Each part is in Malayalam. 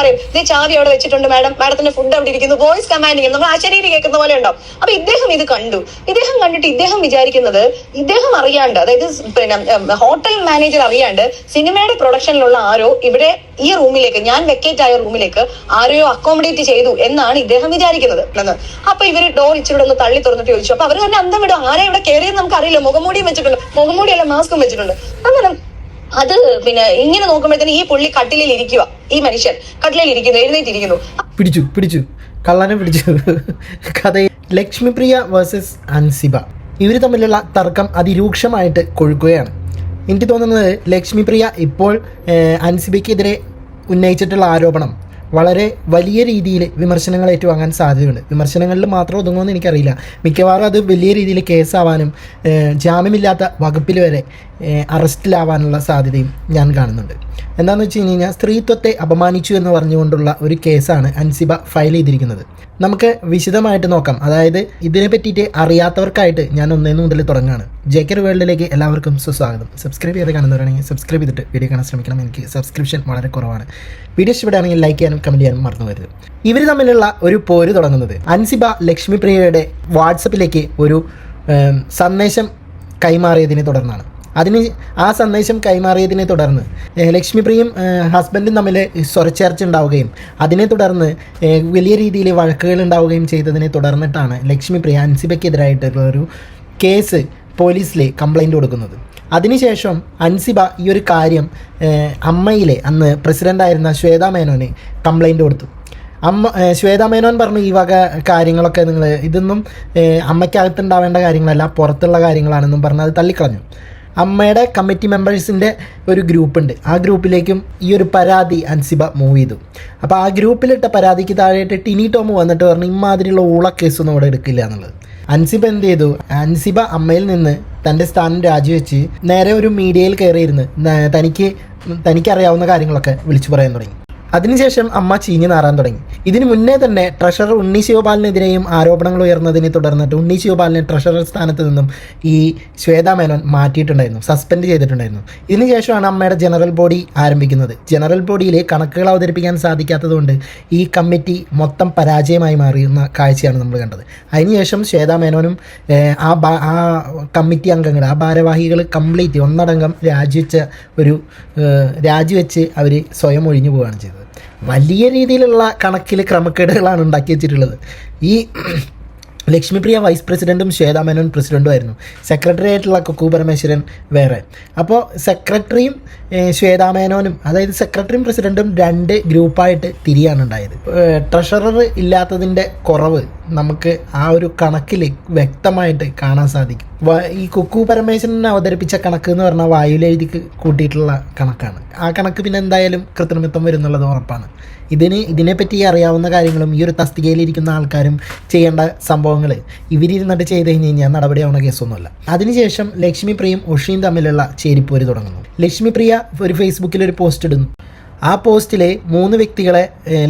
പറയും ഇത് ചാവി അവിടെ വെച്ചിട്ടുണ്ട് മാഡത്തിന്റെ ഫുഡ് അവിടെ ഇരിക്കുന്നു, വോയിസ് കമാൻഡിങ് നമ്മൾ ആശരീരി കേൾക്കുന്ന പോലെ ഉണ്ടാവും. അപ്പൊ ഇദ്ദേഹം ഇത് കണ്ടു. ഇദ്ദേഹം കണ്ടിട്ട് ഇദ്ദേഹം വിചാരിക്കുന്നത്, ഇദ്ദേഹം അറിയാണ്ട്, അതായത് പിന്നെ ഹോട്ടൽ മാനേജർ അറിയാണ്ട് സിനിമയുടെ പ്രൊഡക്ഷനിലുള്ള ആരോ ഇവിടെ ഈ റൂമിലേക്ക്, ഞാൻ വെക്കേറ്റ് ആയ റൂമിലേക്ക് ആരെയോ അക്കോമഡേറ്റ് ചെയ്തു എന്നാണ് ഇദ്ദേഹം വിചാരിക്കുന്നത്. അപ്പൊ ഇവര് ഡോർ ഇച്ചിരി ഒന്ന് തള്ളി തുറന്നിട്ട് ചോദിച്ചു. അപ്പൊ അവർ തന്നെ അന്തം വിടും, ആരെ ഇവിടെ കയറിയെന്ന് നമുക്ക് അറിയില്ല, മുഖംമൂടിയും വെച്ചിട്ടുണ്ട്, മുഖംമൂടിയല്ല മാസ്കും വെച്ചിട്ടുണ്ട്. അങ്ങനെ അത് പിന്നെ ഇങ്ങനെ നോക്കുമ്പോഴത്തേന് ഈ പുള്ളി കട്ടിലിൽ ഇരിക്കുക, ഈ മനുഷ്യൻ കട്ടിലിൽ ഇരിക്കുന്നു, എഴുന്നേറ്റിരിക്കുന്നു. പിടിച്ചു കള്ളനെ പിടിച്ചു. കഥ ലക്ഷ്മിപ്രിയ വേഴ്സസ് അൻസിബ, ഇവർ തമ്മിലുള്ള തർക്കം അതിരൂക്ഷമായിട്ട് കൊഴുക്കുകയാണ്. എനിക്ക് തോന്നുന്നത് ലക്ഷ്മിപ്രിയ ഇപ്പോൾ അൻസിബയ്ക്കെതിരെ ഉന്നയിച്ചിട്ടുള്ള ആരോപണം വളരെ വലിയ രീതിയിൽ വിമർശനങ്ങൾ ഏറ്റുവാങ്ങാൻ സാധ്യതയുണ്ട്. വിമർശനങ്ങളിൽ മാത്രം ഒതുങ്ങുമെന്ന് എനിക്കറിയില്ല. മിക്കവാറും അത് വലിയ രീതിയിൽ കേസാവാനും ജാമ്യമില്ലാത്ത വകുപ്പിൽ വരെ അറസ്റ്റിലാവാനുള്ള സാധ്യതയും ഞാൻ കാണുന്നുണ്ട്. എന്താണെന്ന് വെച്ച് കഴിഞ്ഞാൽ സ്ത്രീത്വത്തെ അപമാനിച്ചു എന്ന് പറഞ്ഞുകൊണ്ടുള്ള ഒരു കേസാണ് അൻസിബ ഫയൽ ചെയ്തിരിക്കുന്നത്. നമുക്ക് വിശദമായിട്ട് നോക്കാം. അതായത് ഇതിനെ പറ്റിയിട്ട് അറിയാത്തവർക്കായിട്ട് ഞാൻ 1 മുതൽ തുടങ്ങുകയാണ്. ജെകെ വേൾഡിലേക്ക് എല്ലാവർക്കും സുസ്വാഗതം. സബ്സ്ക്രൈബ് ചെയ്ത് കാണുന്നവരാണെങ്കിൽ സബ്സ്ക്രൈബ് ചെയ്തിട്ട് വീഡിയോ കാണാൻ ശ്രമിക്കണം. എനിക്ക് സബ്സ്ക്രിപ്ഷൻ വളരെ കുറവാണ്. വീഡിയോ ഇഷ്ടപ്പെടുകയാണെങ്കിൽ ലൈക്ക് ചെയ്യാനും കമൻറ്റ് ചെയ്യാനും മറന്നു വരുത്. ഇവർ തമ്മിലുള്ള ഒരു പോര് തുടങ്ങുന്നത് അൻസിബ ലക്ഷ്മിപ്രിയയുടെ വാട്സപ്പിലേക്ക് ഒരു സന്ദേശം കൈമാറിയതിനെ തുടർന്നാണ്. ആ സന്ദേശം കൈമാറിയതിനെ തുടർന്ന് ലക്ഷ്മിപ്രിയയും ഹസ്ബൻഡും തമ്മിൽ സ്വരച്ചേർച്ച ഉണ്ടാവുകയും അതിനെ തുടർന്ന് വലിയ രീതിയിൽ വഴക്കുകൾ ഉണ്ടാവുകയും ചെയ്തതിനെ തുടർന്നിട്ടാണ് ലക്ഷ്മിപ്രിയ അൻസിബയ്ക്കെതിരായിട്ടുള്ള ഒരു കേസ് പോലീസിൽ കംപ്ലൈൻറ്റ് കൊടുക്കുന്നത്. അതിനുശേഷം അൻസിബ ഈ ഒരു കാര്യം അമ്മയിലെ അന്ന് പ്രസിഡൻ്റായിരുന്ന ശ്വേതാ മേനോന് കംപ്ലൈൻറ്റ് കൊടുത്തു. ശ്വേതാ മേനോൻ പറഞ്ഞു, ഈ വക കാര്യങ്ങളൊക്കെ ഇതൊന്നും അമ്മയ്ക്കകത്തുണ്ടാവേണ്ട കാര്യങ്ങളല്ല, പുറത്തുള്ള കാര്യങ്ങളാണെന്നും പറഞ്ഞ് അത് തള്ളിക്കളഞ്ഞു. അമ്മയുടെ കമ്മിറ്റി മെമ്പേഴ്സിൻ്റെ ഒരു ഗ്രൂപ്പുണ്ട്, ആ ഗ്രൂപ്പിലേക്കും ഈ ഒരു പരാതി അൻസിബ മൂവ് ചെയ്തു. അപ്പോൾ ആ ഗ്രൂപ്പിലിട്ട പരാതിക്ക് താഴെയിട്ട് ടിനി ടോം വന്നിട്ട് പറഞ്ഞു ഇമാതിരിയുള്ള ഊള കേസൊന്നും ഇവിടെ എടുക്കില്ല എന്നുള്ളത്. അൻസിബ എന്ത് ചെയ്തു? അൻസിബ അമ്മയിൽ നിന്ന് തൻ്റെ സ്ഥാനം രാജിവെച്ച് നേരെ ഒരു മീഡിയയിൽ കയറിയിരുന്ന് തനിക്കറിയാവുന്ന കാര്യങ്ങളൊക്കെ വിളിച്ചു പറയാൻ തുടങ്ങി. അതിനുശേഷം അമ്മ ചീഞ്ഞു നാറാൻ തുടങ്ങി. ഇതിനു മുന്നേ തന്നെ ട്രഷറർ ഉണ്ണി ശിവപാലിനെതിരെയും ആരോപണങ്ങൾ ഉയർന്നതിനെ തുടർന്നിട്ട് ഉണ്ണി ശിവപാലിനെ ട്രഷറർ സ്ഥാനത്ത് നിന്നും ഈ ശ്വേതാ മേനോൻ മാറ്റിയിട്ടുണ്ടായിരുന്നു, സസ്പെൻഡ് ചെയ്തിട്ടുണ്ടായിരുന്നു. ഇതിനുശേഷമാണ് അമ്മയുടെ ജനറൽ ബോഡി ആരംഭിക്കുന്നത്. ജനറൽ ബോഡിയിൽ കണക്കുകൾ അവതരിപ്പിക്കാൻ സാധിക്കാത്തതുകൊണ്ട് ഈ കമ്മിറ്റി മൊത്തം പരാജയമായി മാറിയുന്ന കാഴ്ചയാണ് നമ്മൾ കണ്ടത്. അതിനുശേഷം ശ്വേതാ മേനോനും ആ കമ്മിറ്റി അംഗങ്ങൾ, ആ ഭാരവാഹികൾ കംപ്ലീറ്റ് ഒന്നടങ്കം രാജിവെച്ച് അവർ സ്വയം ഒഴിഞ്ഞു പോവുകയാണ് ചെയ്തത്. വലിയ രീതിയിലുള്ള കണക്കിൽ ക്രമക്കേടുകളാണ് ഉണ്ടാക്കി വെച്ചിട്ടുള്ളത്. ഈ ലക്ഷ്മിപ്രിയ വൈസ് പ്രസിഡൻറ്റും ശ്വേതാ മേനോൻ പ്രസിഡൻറ്റും ആയിരുന്നു. സെക്രട്ടറി ആയിട്ടുള്ള കുക്കു പരമേശ്വരൻ വേറെ. അപ്പോൾ സെക്രട്ടറിയും ശ്വേതാ മേനോനും, അതായത് സെക്രട്ടറിയും പ്രസിഡൻറ്റും 2 ഗ്രൂപ്പായിട്ട് തിരിയാണ് ഉണ്ടായത്. ട്രഷറർ ഇല്ലാത്തതിൻ്റെ കുറവ് നമുക്ക് ആ ഒരു കണക്കിൽ വ്യക്തമായിട്ട് കാണാൻ സാധിക്കും. ഈ കുക്കു പരമേശ്വരൻ അവതരിപ്പിച്ച കണക്ക് എന്ന് പറഞ്ഞാൽ വായുവിലെഴുതി കൂട്ടിയിട്ടുള്ള കണക്കാണ്. ആ കണക്ക് പിന്നെ എന്തായാലും കൃത്രിമത്വം വരുന്നുള്ളത് ഉറപ്പാണ്. ഇതിനെപ്പറ്റി അറിയാവുന്ന കാര്യങ്ങളും ഈ ഒരു തസ്തികയിലിരിക്കുന്ന ആൾക്കാരും ചെയ്യേണ്ട സംഭവങ്ങൾ ഇവരിരുന്നിട്ട് ചെയ്ത് കഴിഞ്ഞാൽ നടപടിയാവുന്ന കേസൊന്നുമല്ല. അതിനുശേഷം ലക്ഷ്മിപ്രിയയും ഉഷയും തമ്മിലുള്ള ചേരിപ്പോര് തുടങ്ങുന്നു. ലക്ഷ്മിപ്രിയ ഒരു ഫേസ്ബുക്കിൽ ഒരു പോസ്റ്റ് ഇടുന്നു. ആ പോസ്റ്റിലെ 3 വ്യക്തികളെ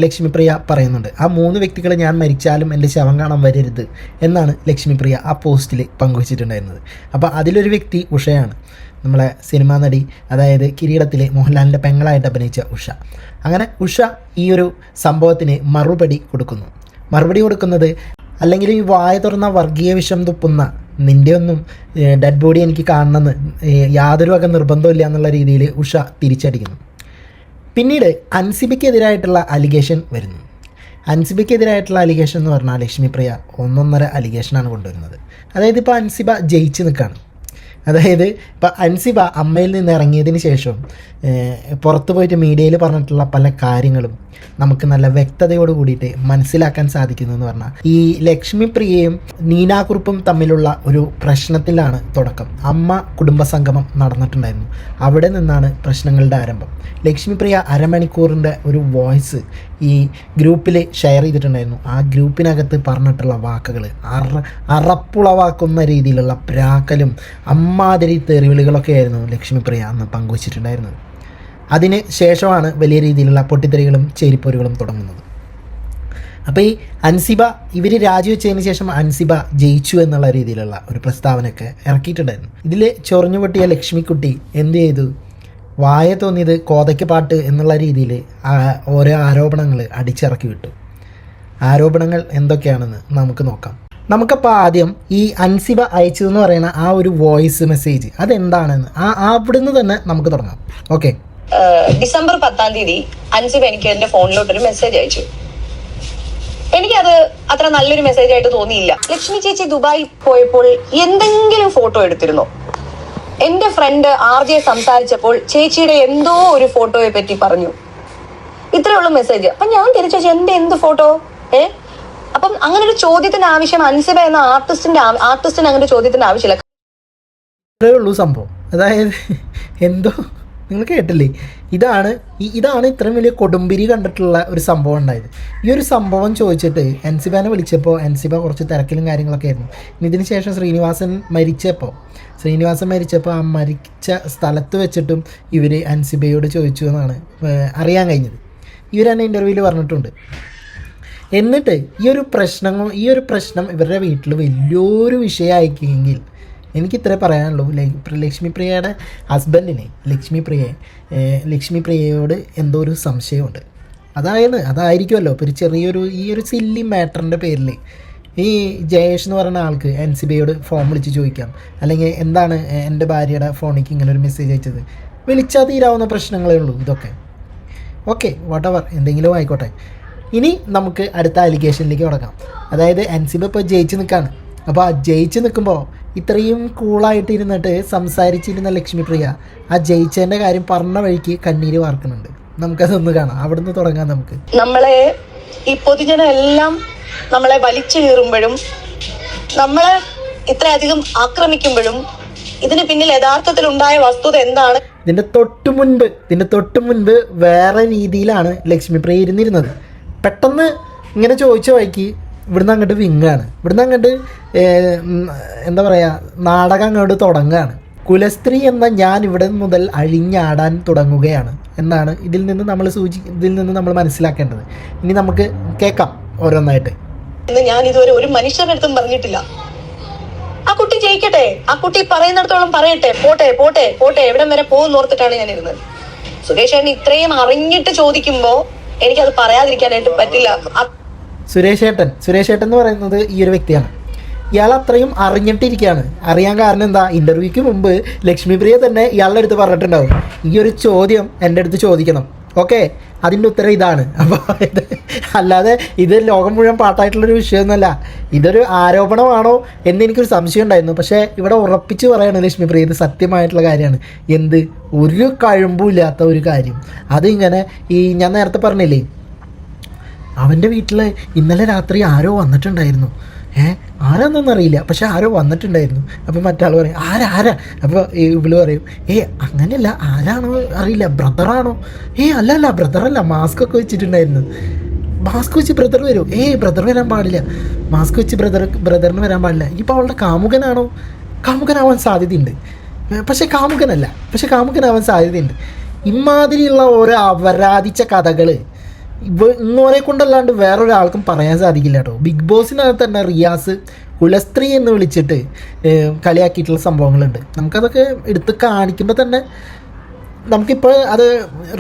ലക്ഷ്മിപ്രിയ പറയുന്നുണ്ട്. ആ 3 വ്യക്തികളെ ഞാൻ മരിച്ചാലും എൻ്റെ ശവം കാണാൻ വരരുത് എന്നാണ് ലക്ഷ്മിപ്രിയ ആ പോസ്റ്റിൽ പങ്കുവച്ചിട്ടുണ്ടായിരുന്നത്. അപ്പോൾ അതിലൊരു വ്യക്തി ഉഷയാണ്, നമ്മളെ സിനിമാ നടി, അതായത് കിരീടത്തിലെ മോഹൻലാലിൻ്റെ പെങ്ങളായിട്ട് അഭിനയിച്ച ഉഷ. അങ്ങനെ ഉഷ ഈ ഒരു സംഭവത്തിന് മറുപടി കൊടുക്കുന്നത് അല്ലെങ്കിൽ ഈ വായ തുറന്ന വർഗീയ വിഷം തുപ്പുന്ന നിൻ്റെ ഒന്നും ഡെഡ് ബോഡി എനിക്ക് കാണണമെന്ന് യാതൊരു വക നിർബന്ധമില്ല എന്നുള്ള രീതിയിൽ ഉഷ തിരിച്ചടിക്കുന്നു. പിന്നീട് അൻസിബയ്ക്കെതിരായിട്ടുള്ള അലിഗേഷൻ വരുന്നു. അൻസിബയ്ക്കെതിരായിട്ടുള്ള അലിഗേഷൻ എന്ന് പറഞ്ഞാൽ ലക്ഷ്മിപ്രിയ 1.5 അലിഗേഷനാണ് കൊണ്ടുവരുന്നത്. അതായത് ഇപ്പോൾ അൻസിബ ജയിച്ച് നിൽക്കുകയാണ്. അതായത് ഇപ്പം അൻസിബ അമ്മയിൽ നിന്ന് ഇറങ്ങിയതിന് ശേഷം പുറത്ത് പോയിട്ട് മീഡിയയിൽ പറഞ്ഞിട്ടുള്ള പല കാര്യങ്ങളും നമുക്ക് നല്ല വ്യക്തതയോട് കൂടിയിട്ട് മനസ്സിലാക്കാൻ സാധിക്കുന്നു എന്ന് പറഞ്ഞാൽ ഈ ലക്ഷ്മിപ്രിയയും നീനാകുറുപ്പും തമ്മിലുള്ള ഒരു പ്രശ്നത്തിലാണ് തുടക്കം. അമ്മ കുടുംബസംഗമം നടന്നിട്ടുണ്ടായിരുന്നു, അവിടെ നിന്നാണ് പ്രശ്നങ്ങളുടെ ആരംഭം. ലക്ഷ്മിപ്രിയ അരമണിക്കൂറിൻ്റെ ഒരു വോയിസ് ഈ ഗ്രൂപ്പിൽ ഷെയർ ചെയ്തിട്ടുണ്ടായിരുന്നു. ആ ഗ്രൂപ്പിനകത്ത് പറഞ്ഞിട്ടുള്ള വാക്കുകൾ അറപ്പുളവാക്കുന്ന രീതിയിലുള്ള പ്രാക്കലും അമ്മാതിരി തെറിവിളികളൊക്കെ ആയിരുന്നു ലക്ഷ്മിപ്രിയ അന്ന് പങ്കുവച്ചിട്ടുണ്ടായിരുന്നത്. അതിന് ശേഷമാണ് വലിയ രീതിയിലുള്ള പൊട്ടിത്തെറികളും ചേരിപ്പോരുകളും തുടങ്ങുന്നത്. അപ്പോൾ ഈ അൻസിബ ഇവർ രാജിവെച്ചതിന് ശേഷം അൻസിബ ജയിച്ചു എന്നുള്ള രീതിയിലുള്ള ഒരു പ്രസ്താവനയൊക്കെ ഇറക്കിയിട്ടുണ്ടായിരുന്നു. ഇതിൽ ചൊറിഞ്ഞു പൊട്ടിയ ലക്ഷ്മിക്കുട്ടി എന്ത് ചെയ്തു? വായ തോന്നിയത് കോതയ്ക്ക് പാട്ട് എന്നുള്ള രീതിയിൽ ഓരോ ആരോപണങ്ങൾ അടിച്ചിറക്കി വിട്ടു. ആരോപണങ്ങൾ എന്തൊക്കെയാണെന്ന് നമുക്ക് നോക്കാം. നമുക്കപ്പോൾ ആദ്യം ഈ അൻസിബ അയച്ചതെന്ന് പറയുന്ന ആ ഒരു വോയിസ് മെസ്സേജ് അതെന്താണെന്ന് അവിടുന്ന് തന്നെ നമുക്ക് തുടങ്ങാം. ഓക്കെ. ഡിസംബർ 10 അൻസിബ എനിക്ക് എന്റെ ഫോണിലോട്ടൊരു മെസ്സേജ് അയച്ചു. എനിക്കത് അത്ര നല്ലൊരു മെസ്സേജ് ആയിട്ട് തോന്നിയില്ല. ലക്ഷ്മി ചേച്ചി ദുബായി പോയപ്പോൾ എന്തെങ്കിലും ഫോട്ടോ എടുത്തിരുന്നോ? എന്റെ ഫ്രണ്ട് RJ സംസാരിച്ചപ്പോൾ ചേച്ചിയുടെ എന്തോ ഒരു ഫോട്ടോയെ പറ്റി പറഞ്ഞു. ഇത്രയുള്ള മെസ്സേജ്. അപ്പൊ ഞാൻ തിരിച്ചു എന്ത് ഫോട്ടോ? അപ്പം അങ്ങനെ ഒരു ചോദ്യത്തിന് ആവശ്യം അൻസിബ എന്ന ആർട്ടിസ്റ്റിന് അങ്ങനെ ഒരു ചോദ്യത്തിന് ആവശ്യമില്ല. ഇത്രേ ഉള്ളൂ സംഭവം. അതായത് എന്തോ നിങ്ങൾ കേട്ടില്ലേ, ഇതാണ് ഇത്രയും വലിയ കൊടുമ്പിരി കണ്ടിട്ടുള്ള ഒരു സംഭവം ഉണ്ടായത്. ഈ ഒരു സംഭവം ചോദിച്ചിട്ട് അൻസിബാനെ വിളിച്ചപ്പോൾ അൻസിബ കുറച്ച് തിരക്കിലും കാര്യങ്ങളൊക്കെ ആയിരുന്നു. ഇതിന് ശേഷം ശ്രീനിവാസൻ മരിച്ചപ്പോൾ ആ മരിച്ച സ്ഥലത്ത് വെച്ചിട്ടും ഇവർ അൻസിബയോട് ചോദിച്ചു എന്നാണ് അറിയാൻ കഴിഞ്ഞത്. ഇവരെന്നെ ഇൻ്റർവ്യൂവിൽ പറഞ്ഞിട്ടുണ്ട്. എന്നിട്ട് ഈ ഒരു പ്രശ്നം ഇവരുടെ വീട്ടിൽ വലിയൊരു വിഷയമായിക്കെങ്കിൽ എനിക്ക് ഇത്രേ പറയാനുള്ളൂ. ലക്ഷ്മിപ്രിയയുടെ ഹസ്ബൻഡിനെ ലക്ഷ്മിപ്രിയയോട് എന്തോ ഒരു സംശയമുണ്ട്. അതായിരിക്കുമല്ലോ ഇപ്പോൾ ഈ ഒരു സില്ലി മാറ്ററിൻ്റെ പേരിൽ ഈ ജയേഷ് എന്ന് പറയുന്ന ആൾക്ക് അൻസിബയോട് ഫോൺ വിളിച്ച് ചോദിക്കാം, അല്ലെങ്കിൽ എന്താണ് എൻ്റെ ഭാര്യയുടെ ഫോണിലേക്ക് ഇങ്ങനെ ഒരു മെസ്സേജ് അയച്ചത്, വിളിച്ചാൽ തീരാവുന്ന പ്രശ്നങ്ങളേ ഉള്ളൂ ഇതൊക്കെ. ഓക്കെ, വാട്ടെവർ, എന്തെങ്കിലും ആയിക്കോട്ടെ. ഇനി നമുക്ക് അടുത്ത അലിഗേഷനിലേക്ക് തുടങ്ങാം. അതായത് അൻസിബ ഇപ്പോൾ ജയിച്ച് നിൽക്കുകയാണ്. അപ്പോൾ ആ ജയിച്ച് നിൽക്കുമ്പോൾ ഇത്രയും കൂളായിട്ട് ഇരുന്നിട്ട് സംസാരിച്ചിരുന്ന ലക്ഷ്മിപ്രിയ ആ ജയിച്ചതിൻ്റെ കാര്യം പറഞ്ഞ വഴിക്ക് കണ്ണീര് വാർക്കുന്നുണ്ട്. നമുക്കതൊന്ന് കാണാം, അവിടുന്ന് തുടങ്ങാം. നമുക്ക് നമ്മളെ ഈ പൊതുജനം എല്ലാം നമ്മളെ വലിച്ചു കീറുമ്പോഴും നമ്മളെ ഇത്രയധികം ആക്രമിക്കുമ്പോഴും ഇതിന് പിന്നിൽ യഥാർത്ഥത്തിൽ ഉണ്ടായ വസ്തുത എന്താണ്? ഇതിൻ്റെ തൊട്ട് മുൻപ് വേറെ രീതിയിലാണ് ലക്ഷ്മിപ്രിയ ഇരുന്നിരുന്നത്. പെട്ടെന്ന് ഇങ്ങനെ ചോദിച്ച വഴിക്ക് ഇവിടുന്ന് അങ്ങോട്ട് വിങ്ങാണ്. ഇവിടുന്ന് അങ്ങോട്ട് എന്താ പറയുക, നാടകം അങ്ങോട്ട് തുടങ്ങുകയാണ്. കുലസ്ത്രീ എന്ന ഞാൻ ഇവിടെ മുതൽ അഴിഞ്ഞാടാൻ തുടങ്ങുകയാണ് എന്നാണ് ഇതിൽ നിന്ന് നമ്മൾ മനസ്സിലാക്കേണ്ടത്. ഇനി നമുക്ക് കേൾക്കാം ഓരോന്നായിട്ട്. ഞാൻ ഇതുവരെ ഒരു മനുഷ്യരുടെ അടുത്തും പറഞ്ഞിട്ടില്ല. ആ കുട്ടി ജയിക്കട്ടെ, ആ കുട്ടി പറയുന്നിടത്തോളം പറയട്ടെ, പോട്ടെ എവിടം വരെ പോകുന്ന ഓർത്തിട്ടാണ് ഞാൻ ഇരുന്നത്. സുരേഷ് ഏട്ടൻ ഇത്രയും അറിഞ്ഞിട്ട് ചോദിക്കുമ്പോ എനിക്കത് പറയാതിരിക്കാനായിട്ട് പറ്റില്ല. സുരേഷ് ഏട്ടൻ എന്ന് പറയുന്നത് ഈ ഒരു വ്യക്തിയാണ്. ഇയാൾ അത്രയും അറിഞ്ഞിട്ടിരിക്കുകയാണ്. അറിയാൻ കാരണം എന്താ, ഇൻ്റർവ്യൂക്ക് മുമ്പ് ലക്ഷ്മിപ്രിയ തന്നെ ഇയാളുടെ അടുത്ത് പറഞ്ഞിട്ടുണ്ടാവും, ഈ ഒരു ചോദ്യം എൻ്റെ അടുത്ത് ചോദിക്കണം. ഓക്കെ, അതിൻ്റെ ഉത്തരം ഇതാണ്. അപ്പോൾ അല്ലാതെ ഇത് ലോകം മുഴുവൻ പാട്ടായിട്ടുള്ളൊരു വിഷയമൊന്നുമല്ല. ഇതൊരു ആരോപണമാണോ എന്ന് എനിക്കൊരു സംശയം ഉണ്ടായിരുന്നു. പക്ഷേ ഇവിടെ ഉറപ്പിച്ച് പറയാണ് ലക്ഷ്മിപ്രിയ, ഇത് സത്യമായിട്ടുള്ള കാര്യമാണ്. ഒരു കഴമ്പുമില്ലാത്ത ഒരു കാര്യം. അതിങ്ങനെ ഞാൻ നേരത്തെ പറഞ്ഞില്ലേ, അവൻ്റെ വീട്ടിൽ ഇന്നലെ രാത്രി ആരോ വന്നിട്ടുണ്ടായിരുന്നു. ആരാന്നൊന്നറിയില്ല, പക്ഷെ ആരോ വന്നിട്ടുണ്ടായിരുന്നു. അപ്പോൾ മറ്റാൾ പറയും ആരാ. അപ്പോൾ ഇവള് പറയും അങ്ങനെയല്ല, ആരാണോ അറിയില്ല, ബ്രദറാണോ? അല്ല ബ്രദറല്ല, മാസ്ക് ഒക്കെ വെച്ചിട്ടുണ്ടായിരുന്നു. മാസ്ക് വെച്ച് ബ്രദർ വരും? ബ്രദർ വരാൻ പാടില്ല, മാസ്ക് വെച്ച് ബ്രദറിന് വരാൻ പാടില്ല. ഇനിയിപ്പോൾ അവളുടെ കാമുകനാവാൻ സാധ്യതയുണ്ട്. പക്ഷെ കാമുകനാവാൻ സാധ്യതയുണ്ട്. ഇമാതിരിയുള്ള ഓരോ അപരാധിച്ച കഥകൾ ഇന്നോരെ കൊണ്ടല്ലാണ്ട് വേറൊരാൾക്കും പറയാൻ സാധിക്കില്ല കേട്ടോ. ബിഗ് ബോസിനകത്ത് തന്നെ റിയാസ് കുലസ്ത്രീ എന്ന് വിളിച്ചിട്ട് കളിയാക്കിയിട്ടുള്ള സംഭവങ്ങളുണ്ട്. നമുക്കതൊക്കെ എടുത്ത് കാണിക്കുമ്പോൾ തന്നെ നമുക്കിപ്പോൾ അത്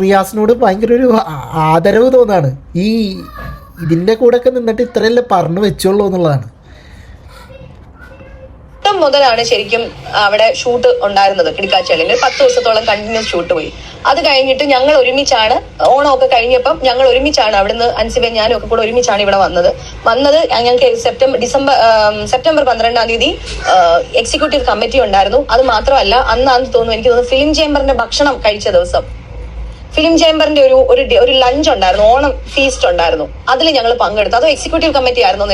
റിയാസിനോട് ഭയങ്കര ഒരു ആദരവ് തോന്നാണ്. ഇതിൻ്റെ കൂടെയൊക്കെ നിന്നിട്ട് ഇത്രയല്ലേ പറഞ്ഞു വെച്ചോളൂ എന്നുള്ളതാണ്. മുതലാണ് ശരിക്കും അവിടെ ഷൂട്ട് ഉണ്ടായിരുന്നത്. കിടക്കാച്ചേലിൽ 10 ദിവസത്തോളം കണ്ടിന്യൂസ് ഷൂട്ട് പോയി. അത് കഴിഞ്ഞിട്ട് ഞങ്ങൾ ഒരുമിച്ചാണ്, ഓണമൊക്കെ കഴിഞ്ഞപ്പം ഞങ്ങൾ ഒരുമിച്ചാണ് അവിടുന്ന് അൻസിബയും ഞാനും ഒക്കെ കൂടെ ഒരുമിച്ചാണ് ഇവിടെ വന്നത്. ഞങ്ങൾക്ക് സെപ്റ്റംബർ 12 എക്സിക്യൂട്ടീവ് കമ്മിറ്റി ഉണ്ടായിരുന്നു. അത് മാത്രമല്ല, അന്ന് തോന്നുന്നു ഫിലിം ചേംബറിന്റെ ഭക്ഷണം കഴിച്ച ദിവസം ഫിലിം ചേംബറിന്റെ ഒരു ലഞ്ച് ഉണ്ടായിരുന്നു, ഓണം ഫീസ്റ്റ് ഉണ്ടായിരുന്നു. അതിൽ ഞങ്ങൾ പങ്കെടുത്തു. അത് എക്സിക്യൂട്ടീവ് കമ്മിറ്റി ആയിരുന്നു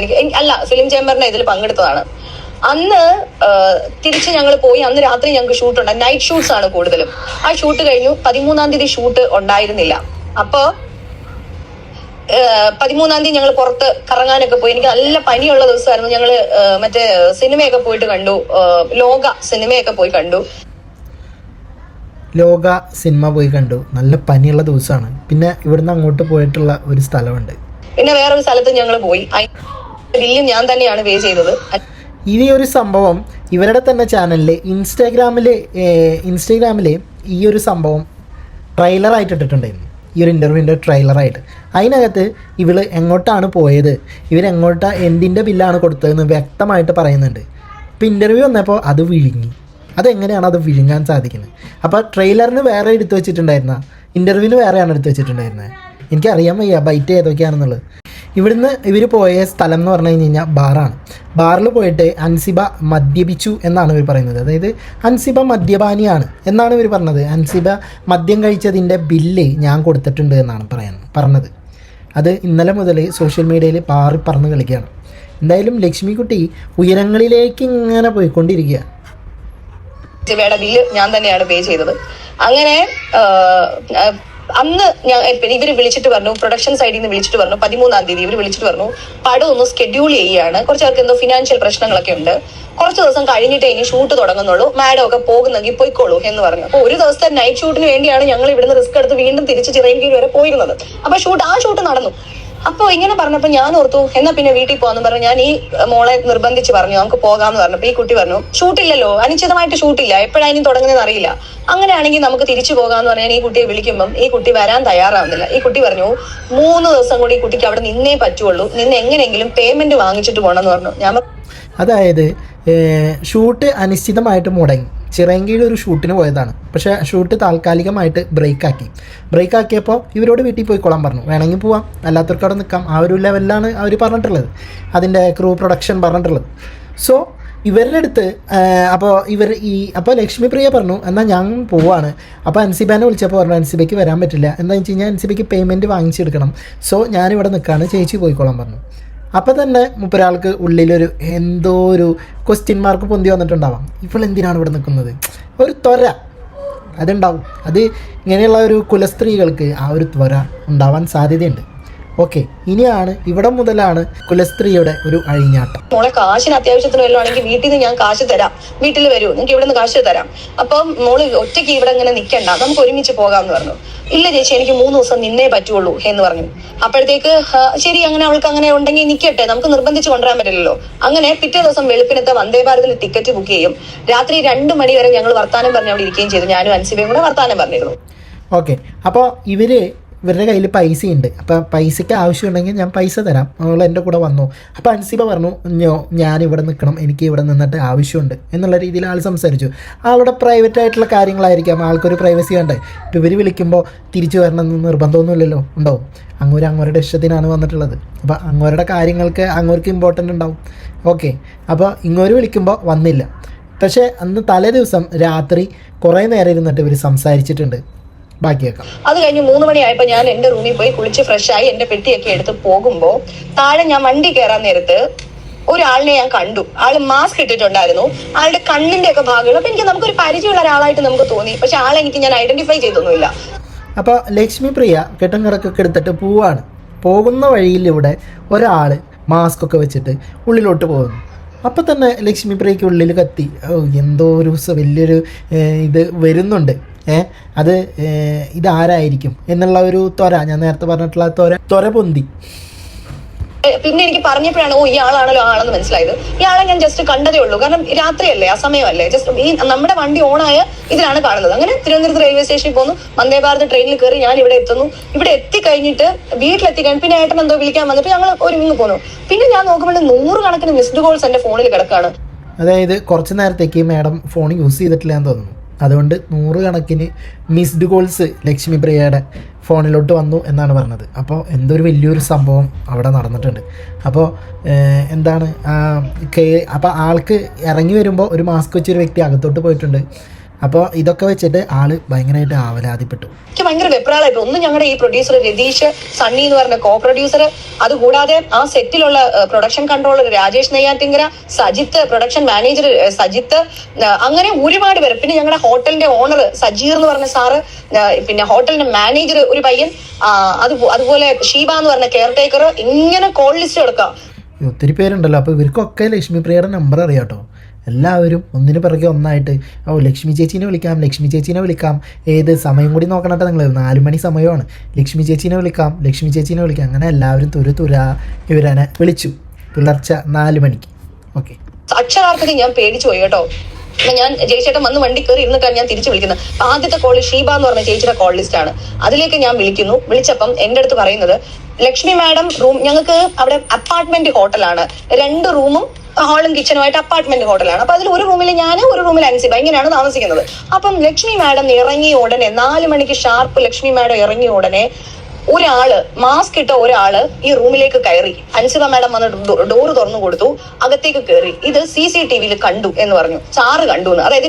അല്ല, ഫിലിം ചേംബറിന്റെ ഇതിൽ പങ്കെടുത്തതാണ്. അന്ന് തിരിച്ച് ഞങ്ങൾ പോയി. അന്ന് രാത്രി ഞങ്ങൾക്ക് ഷൂട്ട് ഉണ്ടായി. നൈറ്റ് ഷൂട്ട്സ് ആണ് കൂടുതലും. ആ ഷൂട്ട് കഴിഞ്ഞു. 13 ഷൂട്ട് ഉണ്ടായിരുന്നില്ല. അപ്പൊ 13 ഞങ്ങൾ പുറത്ത് കറങ്ങാനൊക്കെ പോയി. എനിക്ക് നല്ല പനിയുള്ള ദിവസമായിരുന്നു. ഞങ്ങള് മറ്റേ സിനിമയൊക്കെ പോയിട്ട് കണ്ടു. ലോക സിനിമയൊക്കെ പോയി കണ്ടു. നല്ല പനിയുള്ള ദിവസമാണ്. പിന്നെ ഇവിടുന്ന് അങ്ങോട്ട് പോയിട്ടുള്ള ഒരു സ്ഥലമുണ്ട്. പിന്നെ വേറൊരു സ്ഥലത്ത് ഞങ്ങൾ പോയി. ബില്ലും ഞാൻ തന്നെയാണ് പേ ചെയ്തത്. ഈ ഒരു സംഭവം ഇവരുടെ തന്നെ ചാനലിൽ ഇൻസ്റ്റാഗ്രാമിൽ ഈ ഒരു സംഭവം ട്രെയിലറായിട്ട് ഇട്ടിട്ടുണ്ടായിരുന്നു, ഈ ഒരു ഇൻ്റർവ്യൂവിൻ്റെ ട്രെയിലറായിട്ട്. അതിനകത്ത് ഇവൾ എങ്ങോട്ടാണ് പോയത്, ഇവരെങ്ങോട്ടാ എന്തിൻ്റെ ബില്ലാണ് കൊടുത്തതെന്ന് വ്യക്തമായിട്ട് പറയുന്നുണ്ട്. ഇപ്പോൾ ഇൻ്റർവ്യൂ വന്നപ്പോൾ അത് വിഴുങ്ങി. അതെങ്ങനെയാണ് അത് വിഴുങ്ങാൻ സാധിക്കുന്നത്? അപ്പോൾ ട്രെയിലറിന് വേറെ എടുത്തു വെച്ചിട്ടുണ്ടായിരുന്ന, ഇൻ്റർവ്യൂവിന് വേറെയാണ് എടുത്തു വെച്ചിട്ടുണ്ടായിരുന്നത്. എനിക്കറിയാൻ വയ്യ ബൈറ്റ് ഏതൊക്കെയാണെന്നുള്ളത്. ഇവിടുന്ന് ഇവർ പോയ സ്ഥലം എന്ന് പറഞ്ഞു കഴിഞ്ഞാൽ ബാറാണ്. ബാറിൽ പോയിട്ട് അൻസിബ മദ്യപിച്ചു എന്നാണ് ഇവർ പറയുന്നത്. അതായത് അൻസിബ മദ്യപാനിയാണ് എന്നാണ് ഇവർ പറഞ്ഞത്. അൻസിബ മദ്യം കഴിച്ചതിൻ്റെ ബില്ല് ഞാൻ കൊടുത്തിട്ടുണ്ട് എന്നാണ് പറഞ്ഞത്. അത് ഇന്നലെ മുതൽ സോഷ്യൽ മീഡിയയിൽ പാറി പറന്ന് കളിക്കുകയാണ്. എന്തായാലും ലക്ഷ്മിക്കുട്ടി ഉയരങ്ങളിലേക്ക് ഇങ്ങനെ പോയിക്കൊണ്ടിരിക്കുക. ബില്ല് ഞാൻ തന്നെയാണ് പേ ചെയ്തത്. അങ്ങനെ അന്ന് ഇവര് വിളിച്ചിട്ട് പറഞ്ഞു, പ്രൊഡക്ഷൻ സൈഡിൽ നിന്ന് വിളിച്ചിട്ട് പറഞ്ഞു 13-ാം തീയതി ഇവർ വിളിച്ചിട്ട് പറഞ്ഞു പടം ഒന്ന് സ്കെഡ്യൂൾ ചെയ്യുകയാണ്, കുറച്ച് പേർക്ക് എന്തോ ഫിനാൻഷ്യൽ പ്രശ്നങ്ങളൊക്കെ ഉണ്ട്, കുറച്ച് ദിവസം കഴിഞ്ഞിട്ടേ ഇനി ഷൂട്ട് തുടങ്ങുന്നുള്ളൂ, മാഡം ഒക്കെ പോകുന്നെങ്കിൽ പോയിക്കോളൂ എന്ന് പറഞ്ഞു. അപ്പൊ ഒരു ദിവസത്തെ നൈറ്റ് ഷൂട്ടിന് വേണ്ടിയാണ് ഞങ്ങൾ ഇവിടുന്ന് റിസ്ക് എടുത്ത് വീണ്ടും തിരിച്ച് ചിറയൻകീഴ് വരെ പോയിരുന്നത്. അപ്പൊ ആ ഷൂട്ട് നടന്നു. അപ്പൊ ഇങ്ങനെ പറഞ്ഞപ്പോ ഞാൻ ഓർത്തു എന്നാ പിന്നെ വീട്ടിൽ പോകാന്ന് പറഞ്ഞു. ഞാൻ ഈ മോളെ നിർബന്ധിച്ച് പറഞ്ഞു നമുക്ക് പോകാമെന്ന് പറഞ്ഞപ്പോ ഈ കുട്ടി പറഞ്ഞു ഷൂട്ടില്ലല്ലോ, അനിശ്ചിതമായിട്ട് ഷൂട്ടില്ല, എപ്പോഴായാലും തുടങ്ങുന്നതെന്ന് അറിയില്ല, അങ്ങനെയാണെങ്കിൽ നമുക്ക് തിരിച്ചു പോകാമെന്ന് പറഞ്ഞാൽ ഈ കുട്ടിയെ വിളിക്കുമ്പം ഈ കുട്ടി വരാൻ തയ്യാറാവുന്നില്ല. ഈ കുട്ടി പറഞ്ഞു 3 ദിവസം കൂടി ഈ കുട്ടിക്ക് അവിടെ നിന്നേ പറ്റുള്ളൂ, നിന്ന് എങ്ങനെയെങ്കിലും പേയ്മെന്റ് വാങ്ങിച്ചിട്ട് പോകണമെന്ന് പറഞ്ഞു. ഞാൻ അതായത് ഷൂട്ട് അനിശ്ചിതമായിട്ട് മുടങ്ങി. ചിറയൻകീഴ് ഒരു ഷൂട്ടിന് പോയതാണ്, പക്ഷേ ഷൂട്ട് താൽക്കാലികമായിട്ട് ബ്രേക്കാക്കിയപ്പോൾ ഇവരോട് വീട്ടിൽ പോയിക്കോളാൻ പറഞ്ഞു. വേണമെങ്കിൽ പോവാം, അല്ലാത്തവർക്ക് അവിടെ നിൽക്കാം. ആ ഒരു ലെവലിലാണ് അവർ പറഞ്ഞിട്ടുള്ളത്, അതിൻ്റെ ക്രൂ പ്രൊഡക്ഷൻ പറഞ്ഞിട്ടുള്ളത്. സോ ഇവരുടെ അടുത്ത് അപ്പോൾ ലക്ഷ്മിപ്രിയ പറഞ്ഞു എന്നാൽ ഞാൻ പോവാണ്. അപ്പോൾ അൻസിബാനെ വിളിച്ചപ്പോൾ പറഞ്ഞു അൻസിബയ്ക്ക് വരാൻ പറ്റില്ല, എന്താണെന്ന് വെച്ച് കഴിഞ്ഞാൽ അൻസിബയ്ക്ക് പേയ്മെൻറ്റ് വാങ്ങിച്ചെടുക്കണം, സോ ഞാനിവിടെ നിൽക്കുകയാണ്, ചേച്ചി പോയിക്കോളാൻ പറഞ്ഞു. അപ്പോൾ തന്നെ മുപ്പൊരാൾക്ക് ഉള്ളിലൊരു എന്തോ ഒരു ക്വസ്റ്റ്യൻ മാർക്ക് പൊന്തി വന്നിട്ടുണ്ടാവാം. ഇപ്പോൾ എന്തിനാണ് ഇവിടെ നിൽക്കുന്നത്, ഒരു ത്വര അതുണ്ടാവും. അത് ഇങ്ങനെയുള്ള ഒരു കുലസ്ത്രീകൾക്ക് ആ ഒരു ത്വര ഉണ്ടാവാൻ സാധ്യതയുണ്ട്. ഓക്കെ, ഇനിയാണ് ഇവിടെ മുതലാണ് കുലസ്ത്രീയുടെ ഒരു അഴിഞ്ഞാട്ടം. മോളെ കാശിന് അത്യാവശ്യത്തിന് വല്ലതും ആണെങ്കിൽ വീട്ടിൽ നിന്ന് ഞാൻ കാശ് തരാം, വീട്ടിൽ വരൂ, നിങ്ങൾക്ക് ഇവിടെ നിന്ന് കാശ് തരാം, അപ്പം മോള് ഒറ്റയ്ക്ക് ഇവിടെ ഇങ്ങനെ നിൽക്കണ്ട, നമുക്ക് ഒരുമിച്ച് പോകാമെന്ന് പറഞ്ഞു. ഇല്ല ചേച്ചി എനിക്ക് 3 ദിവസം നിന്നേ പറ്റുള്ളൂ എന്ന് പറഞ്ഞു. അപ്പോഴത്തേക്ക് ശരി, അങ്ങനെ അവൾക്ക് അങ്ങനെ ഉണ്ടെങ്കിൽ നിൽക്കട്ടെ, നമുക്ക് നിർബന്ധിച്ച് കൊണ്ടുവരാൻ പറ്റില്ലല്ലോ. അങ്ങനെ പിറ്റേ ദിവസം വെളുപ്പിനത്തെ വന്ദേ ഭാരതിൽ ടിക്കറ്റ് ബുക്ക് ചെയ്യും. രാത്രി 2 മണി വരെ ഞങ്ങൾ വർത്താനം പറഞ്ഞ് അവിടെ ഇരിക്കുകയും ചെയ്തു. ഞാനും അൻസിബയും കൂടെ വർത്താനം പറഞ്ഞിരുന്നു. ഓക്കെ, അപ്പോൾ ഇവരുടെ കയ്യിൽ പൈസയുണ്ട്. അപ്പോൾ പൈസയ്ക്ക് ആവശ്യമുണ്ടെങ്കിൽ ഞാൻ പൈസ തരാം, അവൾ എൻ്റെ കൂടെ വന്നു. അപ്പോൾ അൻസിബ പറഞ്ഞു ഞാനിവിടെ നിൽക്കണം, എനിക്ക് ഇവിടെ നിന്നിട്ട് ആവശ്യമുണ്ട് എന്നുള്ള രീതിയിൽ ആൾ സംസാരിച്ചു. ആളുടെ പ്രൈവറ്റ് ആയിട്ടുള്ള കാര്യങ്ങളായിരിക്കാം, ആൾക്കൊരു പ്രൈവസി വേണ്ടേ. ഇപ്പോൾ ഇവർ വിളിക്കുമ്പോൾ തിരിച്ചു വരണമെന്ന് നിർബന്ധമൊന്നുമില്ലല്ലോ, ഉണ്ടാവും. അങ്ങോരുടെ ഇഷ്ടത്തിനാണ് വന്നിട്ടുള്ളത്. അപ്പോൾ അങ്ങോരുടെ കാര്യങ്ങൾക്ക് അങ്ങോർക്ക് ഇമ്പോർട്ടൻ്റ് ഉണ്ടാവും. ഓക്കെ, അപ്പോൾ ഇങ്ങോര് വിളിക്കുമ്പോൾ വന്നില്ല. പക്ഷേ അന്ന് തലേ ദിവസം രാത്രി കുറേ നേരം ഇരുന്നിട്ട് ഇവർ സംസാരിച്ചിട്ടുണ്ട്. ബാക്കിയേക്കാം. അത് കഴിഞ്ഞ് 3 മണിയായപ്പോ ഞാൻ എന്റെ റൂമിൽ പോയി കുളിച്ച് ഫ്രഷായി എന്റെ പെട്ടിയൊക്കെ എടുത്ത് പോകുമ്പോ താഴെ ഞാൻ വണ്ടി കയറാൻ നേരത്ത് ഒരാളിനെ ഞാൻ കണ്ടു. ആള് മാസ്ക് ഇട്ടിട്ടുണ്ടായിരുന്നു, ആളുടെ കണ്ണിന്റെ ഒക്കെ ഭാഗങ്ങൾ. അപ്പൊ നമുക്കൊരു പരിചയമുള്ള ഒരാളായിട്ട് നമുക്ക് തോന്നി, പക്ഷെ ആളെ ഞാൻ ഐഡന്റിഫൈ ചെയ്തൊന്നുമില്ല. അപ്പോൾ ലക്ഷ്മിപ്രിയ കെട്ടും കിടക്കൊക്കെ എടുത്തിട്ട് പോകുന്ന വഴിയിലൂടെ ഒരാൾ മാസ്ക് ഒക്കെ വെച്ചിട്ട് ഉള്ളിലോട്ട് പോകുന്നു. അപ്പം തന്നെ ലക്ഷ്മിപ്രിയയ്ക്ക് ഉള്ളിൽ കത്തി, എന്തോ ഒരു വലിയൊരു ഇത് വരുന്നുണ്ട്, അത് ഇതാരായിരിക്കും എന്നുള്ള ഒരു ത്വര, ഞാൻ നേരത്തെ പറഞ്ഞിട്ടുള്ള ത്വര പൊന്തി. പിന്നെ എനിക്ക് പറഞ്ഞപ്പോഴാണ് ഈ ആളാണല്ലോ ആളെന്ന് മനസ്സിലായത്. ഈ ആളെ ഞാൻ ജസ്റ്റ് കണ്ടതേ ഉള്ളൂ, കാരണം രാത്രിയല്ലേ, ആ സമയമല്ലേ, ജസ്റ്റ് ഈ നമ്മുടെ വണ്ടി ഓണായ ഇതിലാണ് കാണുന്നത്. അങ്ങനെ തിരുവനന്തപുരത്ത് റെയിൽവേ സ്റ്റേഷനിൽ പോകുന്നു, വന്ദേ ഭാരത് ട്രെയിനിൽ കയറി ഞാൻ ഇവിടെ എത്തുന്നു. ഇവിടെ എത്തിക്കഴിഞ്ഞിട്ട് വീട്ടിലെത്തിക്കഴിഞ്ഞ് പിന്നെ ഏട്ടൻ എന്തോ വിളിക്കാൻ വന്നിട്ട് ഞങ്ങൾ ഒരുങ്ങി പോന്നു. പിന്നെ ഞാൻ നോക്കുമ്പോൾ 100 കണക്കിന് മിസ്ഡ് കോൾസ് എന്റെ ഫോണിൽ കിടക്കാണ്. അതായത് കുറച്ച് നേരത്തേക്ക് മാഡം ഫോൺ യൂസ് ചെയ്തിട്ടില്ല എന്ന് തോന്നുന്നു, അതുകൊണ്ട് 100 കണക്കിന് മിസ്ഡ് കോൾസ് ലക്ഷ്മിപ്രിയയുടെ ഫോണിലോട്ട് വന്നു എന്നാണ് പറഞ്ഞത്. അപ്പോൾ എന്തൊരു വലിയൊരു സംഭവം അവിടെ നടന്നിട്ടുണ്ട്. അപ്പോൾ എന്താണ് അപ്പോൾ ആൾക്ക് ഇറങ്ങി വരുമ്പോൾ ഒരു മാസ്ക് വെച്ചൊരു വ്യക്തി അകത്തോട്ട് പോയിട്ടുണ്ട്. അപ്പോൾ ഇതൊക്കെ വെച്ചിട്ട് ആള് ഭയങ്കരമായിട്ട് ആവലാതിപ്പെട്ടു. എനിക്ക് ഭയങ്കര വെപ്രാളായിട്ട് ഒന്ന് ഞങ്ങളുടെ ഈ പ്രൊഡ്യൂസർ രതീഷ് സണ്ണി എന്ന് പറഞ്ഞ കോ പ്രൊഡ്യൂസർ, അതുകൂടാതെ ആ സെറ്റിലുള്ള production controller Rajesh Neyyattinkara, Sajith production manager Sajith, അങ്ങനെ ഒരുപാട് പേര്. പിന്നെ ഞങ്ങളുടെ ഹോട്ടലിന്റെ ഓണർ സജീർ എന്ന് പറഞ്ഞ സാറ്, പിന്നെ ഹോട്ടലിന്റെ മാനേജർ ഒരു പയ്യൻ, അതുപോലെ ഷീബ എന്ന് പറഞ്ഞ കെയർ ടേക്കർ, ഇങ്ങനെ കോൾ ലിസ്റ്റ് എടുക്കാം. ഒത്തിരി പേരുണ്ടല്ലോ. അപ്പോൾ ഇവർക്കൊക്കെ ലക്ഷ്മിപ്രിയയുടെ നമ്പർ അറിയാട്ടോ. എല്ലാവരും ഒന്നിനു പിറകെ ഒന്നായിട്ട് ലക്ഷ്മി ചേച്ചീനെ വിളിക്കാം, ഏത് സമയം കൂടി നോക്കണട്ടെ നിങ്ങൾ, 4 മണി സമയമാണ്, ലക്ഷ്മി ചേച്ചീനെ വിളിക്കാം. അങ്ങനെ എല്ലാവരും തുര ഇവരനെ വിളിച്ചു പുലർച്ചെ 4 മണിക്ക്. ഓക്കെ, അക്ഷരാർത്ഥത്തിൽ ഞാൻ പേടിച്ചു പോയി കേട്ടോ. ഞാൻ ജയിച്ചേട്ടൻ വന്ന് വണ്ടി കയറി ഇരുന്നിട്ടാണ് ഞാൻ തിരിച്ചു വിളിക്കുന്നത്. ആദ്യത്തെ കോള് ഷീബ എന്ന് പറഞ്ഞ ചേച്ചിയുടെ കോൾ ലിസ്റ്റ് ആണ്. അതിലേക്ക് ഞാൻ വിളിക്കുന്നു. വിളിച്ചപ്പം എന്റെ അടുത്ത് പറയുന്നത്, ലക്ഷ്മി മാഡം റൂം, ഞങ്ങൾക്ക് അവിടെ അപ്പാർട്ട്മെന്റ് ഹോട്ടലാണ്, 2 റൂമും ഹാളും കിച്ചനുമായിട്ട് അപ്പാർട്ട്മെന്റ് ഹോട്ടലാണ്. അപ്പൊ അതിൽ ഒരു റൂമിൽ ഞാൻ, ഒരു റൂമിൽ അൻസിബ, ഇങ്ങനെയാണ് താമസിക്കുന്നത്. അപ്പം ലക്ഷ്മി മാഡം ഇറങ്ങിയ ഉടനെ 4 മണിക്ക് ഷാർപ്പ് ലക്ഷ്മി മാഡം ഇറങ്ങിയ ഉടനെ ഒരാള്, മാസ്ക് ഇട്ട ഒരാള് ഈ റൂമിലേക്ക് കയറി. അൻസിബ മാഡം വന്ന് ഡോറ് തുറന്നു കൊടുത്തു, അകത്തേക്ക് കയറി. ഇത് CCTV കണ്ടു എന്ന് പറഞ്ഞു, സാറ് കണ്ടു എന്ന്. അതായത്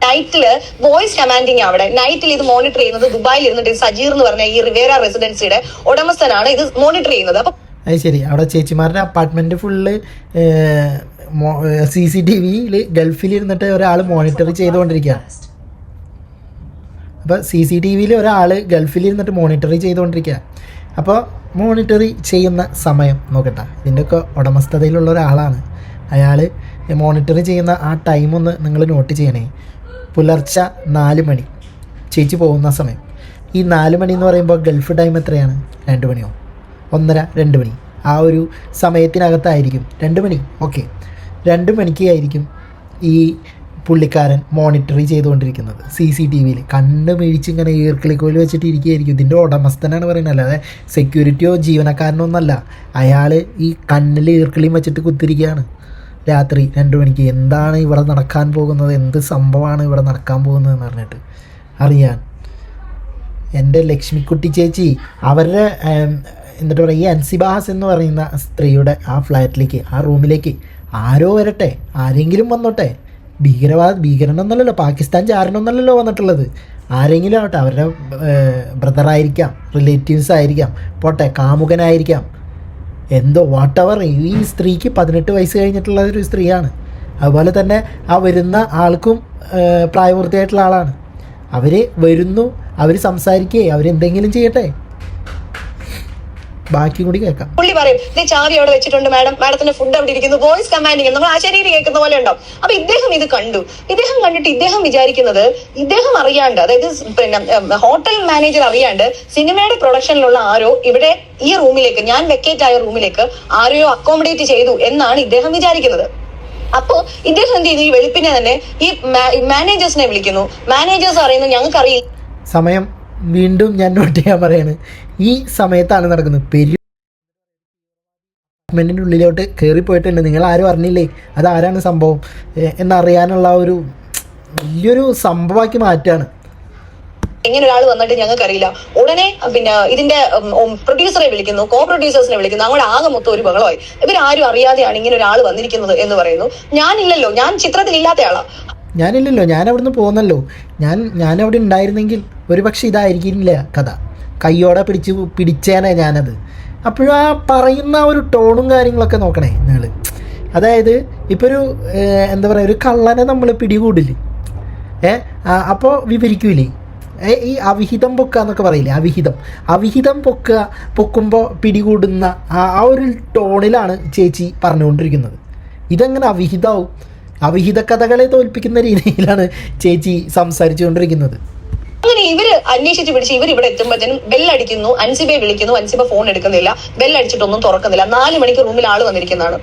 നൈറ്റില് വോയിസ് കമാൻഡിങ്, അവിടെ നൈറ്റിൽ ഇത് മോണിറ്റർ ചെയ്യുന്നത് ദുബായിൽ ഇരുന്നിട്ട് സജീർ എന്ന് പറഞ്ഞ ഈ റിവേര റെസിഡൻസിയുടെ ഉടമസ്ഥനാണ് ഇത് മോണിറ്റർ ചെയ്യുന്നത്. അപ്പൊ അത് ശരി, അവിടെ ചേച്ചിമാരുടെ അപ്പാർട്ട്മെന്റ് ഫുള്ള് CCTVയിൽ ഗൾഫിൽ ഇരുന്നിട്ട് ഒരാൾ മോണിറ്റർ ചെയ്തുകൊണ്ടിരിക്കുകയാണ്. അപ്പോൾ CCTVയിൽ ഒരാൾ ഗൾഫിൽ ഇരുന്നിട്ട് മോണിറ്റർ ചെയ്തുകൊണ്ടിരിക്കുക. അപ്പോൾ മോണിറ്റർ ചെയ്യുന്ന സമയം നോക്കട്ടെ, ഇതിൻ്റെയൊക്കെ ഉടമസ്ഥതയിലുള്ള ഒരാളാണ് അയാൾ. മോണിറ്റർ ചെയ്യുന്ന ആ ടൈമൊന്ന് നിങ്ങൾ നോട്ട് ചെയ്യണേ. പുലർച്ചെ 4 മണി ചേച്ചി പോകുന്ന സമയം. ഈ 4 മണി എന്ന് പറയുമ്പോൾ ഗൾഫ് ടൈം എത്രയാണ്? 2 മണിയോ 1:30, 2 മണി ആ ഒരു സമയത്തിനകത്തായിരിക്കും. 2 മണി, ഓക്കെ, 2 മണിക്ക് ആയിരിക്കും ഈ പുള്ളിക്കാരൻ മോണിറ്റർ ചെയ്തുകൊണ്ടിരിക്കുന്നത് CCTVയിൽ. കണ്ണ് മേടിച്ച് ഇങ്ങനെ ഈർക്കിളിക്കോല് വെച്ചിട്ട് ഇരിക്കുകയായിരിക്കും. ഇതിൻ്റെ ഉടമസ്ഥനാണ് പറയുന്നത്, അല്ലാതെ സെക്യൂരിറ്റിയോ ജീവനക്കാരനോ ഒന്നല്ല. അയാൾ ഈ കണ്ണിൽ ഈർക്കിളിയും വെച്ചിട്ട് കുത്തിരിക്കുകയാണ് രാത്രി 2 മണിക്ക്. എന്താണ് ഇവിടെ നടക്കാൻ പോകുന്നത്, എന്ത് സംഭവമാണ് ഇവിടെ നടക്കാൻ പോകുന്നതെന്ന് പറഞ്ഞിട്ട് അറിയാൻ. എൻ്റെ ലക്ഷ്മിക്കുട്ടി ചേച്ചി അവരുടെ എന്നിട്ട് പറയുക, ഈ അൻസിബാസ് എന്ന് പറയുന്ന സ്ത്രീയുടെ ആ ഫ്ലാറ്റിലേക്ക്, ആ റൂമിലേക്ക് ആരോ വരട്ടെ, ആരെങ്കിലും വന്നോട്ടെ. ഭീകരനൊന്നല്ലല്ലോ, പാകിസ്ഥാൻ ചാരനൊന്നല്ലല്ലോ വന്നിട്ടുള്ളത്. ആരെങ്കിലും ആവട്ടെ, അവരുടെ ബ്രദറായിരിക്കാം, റിലേറ്റീവ്സ് ആയിരിക്കാം, പോട്ടെ കാമുകനായിരിക്കാം, എന്തോ വാട്ടവർ. ഈ സ്ത്രീക്ക് 18 വയസ്സ് കഴിഞ്ഞിട്ടുള്ള ഒരു സ്ത്രീയാണ്. അതുപോലെ തന്നെ ആ വരുന്ന ആൾക്കും പ്രായപൂർത്തിയായിട്ടുള്ള ആളാണ്. അവർ വരുന്നു, അവർ സംസാരിക്കേ, അവരെന്തെങ്കിലും ചെയ്യട്ടെ. ബാക്കി കൂടി കേൾക്കാം. പുള്ളി പറയും, ഇത് ചാവി അവിടെ വെച്ചിട്ടുണ്ട് മാഡം, മാഡത്തിന്റെ ഫുഡ് അവിടെ ഇരിക്കുന്നു, വോയിസ് കമാൻഡിങ്, നമ്മൾ ആശരീരി കേൾക്കുന്ന പോലെ ഉണ്ടാവും. അപ്പൊ ഇദ്ദേഹം ഇത് കണ്ടു. ഇദ്ദേഹം കണ്ടിട്ട് ഇദ്ദേഹം വിചാരിക്കുന്നത്, ഇദ്ദേഹം അറിയാണ്ട്, അതായത് ഹോട്ടൽ മാനേജർ അറിയാണ്ട് സിനിമയുടെ പ്രൊഡക്ഷനിലുള്ള ആരോ ഇവിടെ ഈ റൂമിലേക്ക്, ഞാൻ വെക്കേറ്റ് ആയ റൂമിലേക്ക് ആരെയോ അക്കോമഡേറ്റ് ചെയ്തു എന്നാണ് ഇദ്ദേഹം വിചാരിക്കുന്നത്. അപ്പോ ഇദ്ദേഹം എന്ത് ചെയ്തു? ഈ വെളുപ്പിനെ തന്നെ ഈ മാനേജേഴ്സിനെ വിളിക്കുന്നു. മാനേജേഴ്സ് അറിയുന്നു, ഞങ്ങൾക്കറിയില്ല. സമയം വീണ്ടും ഞാൻ നോട്ട് ചെയ്യാൻ പറയാണ്. ഈ സമയത്താണ് നടക്കുന്നത്. പെരുമെന്റിൻ്റെ ഉള്ളിലോട്ട് കയറിപ്പോയിട്ടുണ്ട്. നിങ്ങൾ ആരും അറിഞ്ഞില്ലേ അതാരാണ് സംഭവം എന്നറിയാനുള്ള ഒരു വലിയൊരു സംഭവമാക്കി മാറ്റാണ്. ഇങ്ങനെ ഒരാൾ വന്നിട്ട് ഞങ്ങൾക്കറിയില്ല. ഉടനെ പിന്നെ ഇതിന്റെ പ്രൊഡ്യൂസറെ വിളിക്കുന്നു, കോ പ്രൊഡ്യൂസേഴ്സിനെ വിളിക്കുന്നു. അങ്ങോട്ട് ആകെ മൊത്തം ഒരു ബഹളമായി. ഇവരാരും അറിയാതെയാണ് ഇങ്ങനെ ഒരാൾ വന്നിരിക്കുന്നത് എന്ന് പറയുന്നു. ഞാനില്ലല്ലോ, ഞാൻ ചിത്രത്തിൽ ഇല്ലാത്ത ആളാ. ഞാനില്ലല്ലോ, ഞാൻ അവിടുന്ന് പോന്നല്ലോ. ഞാനവിടെ ഉണ്ടായിരുന്നെങ്കിൽ ഒരു പക്ഷെ ഇതായിരിക്കില്ല കഥ. കയ്യോടെ പിടിച്ചേനെ ഞാനത്. അപ്പോഴും ആ പറയുന്ന ഒരു ടോണും കാര്യങ്ങളൊക്കെ നോക്കണേ നിങ്ങൾ. അതായത് ഇപ്പോൾ ഒരു എന്താ പറയുക, ഒരു കള്ളനെ നമ്മൾ പിടികൂടില്ലേ, അപ്പോൾ വിവരിക്കൂലേ, ഈ അവിഹിതം പൊക്കുക എന്നൊക്കെ പറയില്ലേ, അവിഹിതം പൊക്കുമ്പോൾ പിടികൂടുന്ന ആ ഒരു ടോണിലാണ് ചേച്ചി പറഞ്ഞുകൊണ്ടിരിക്കുന്നത്. ഇതെങ്ങനെ അവിഹിതമാവും? അവിഹിത കഥകളെ തോൽപ്പിക്കുന്ന രീതിയിലാണ് ചേച്ചി സംസാരിച്ചുകൊണ്ടിരിക്കുന്നത്. അങ്ങനെ ഇവര് അന്വേഷിച്ച് പിടിച്ച് ഇവിടെ എത്തുമ്പോഴത്തേനും ബെല്ലടിക്കുന്നു. അൻസിബയെ വിളിക്കുന്നു, അൻസിബ ഫോൺ എടുക്കുന്നില്ല. ബെല്ലടിച്ചിട്ടൊന്നും തുറക്കുന്നില്ല. 4 മണിക്ക് റൂമിൽ ആള് വന്നിരിക്കുന്നതാണ്.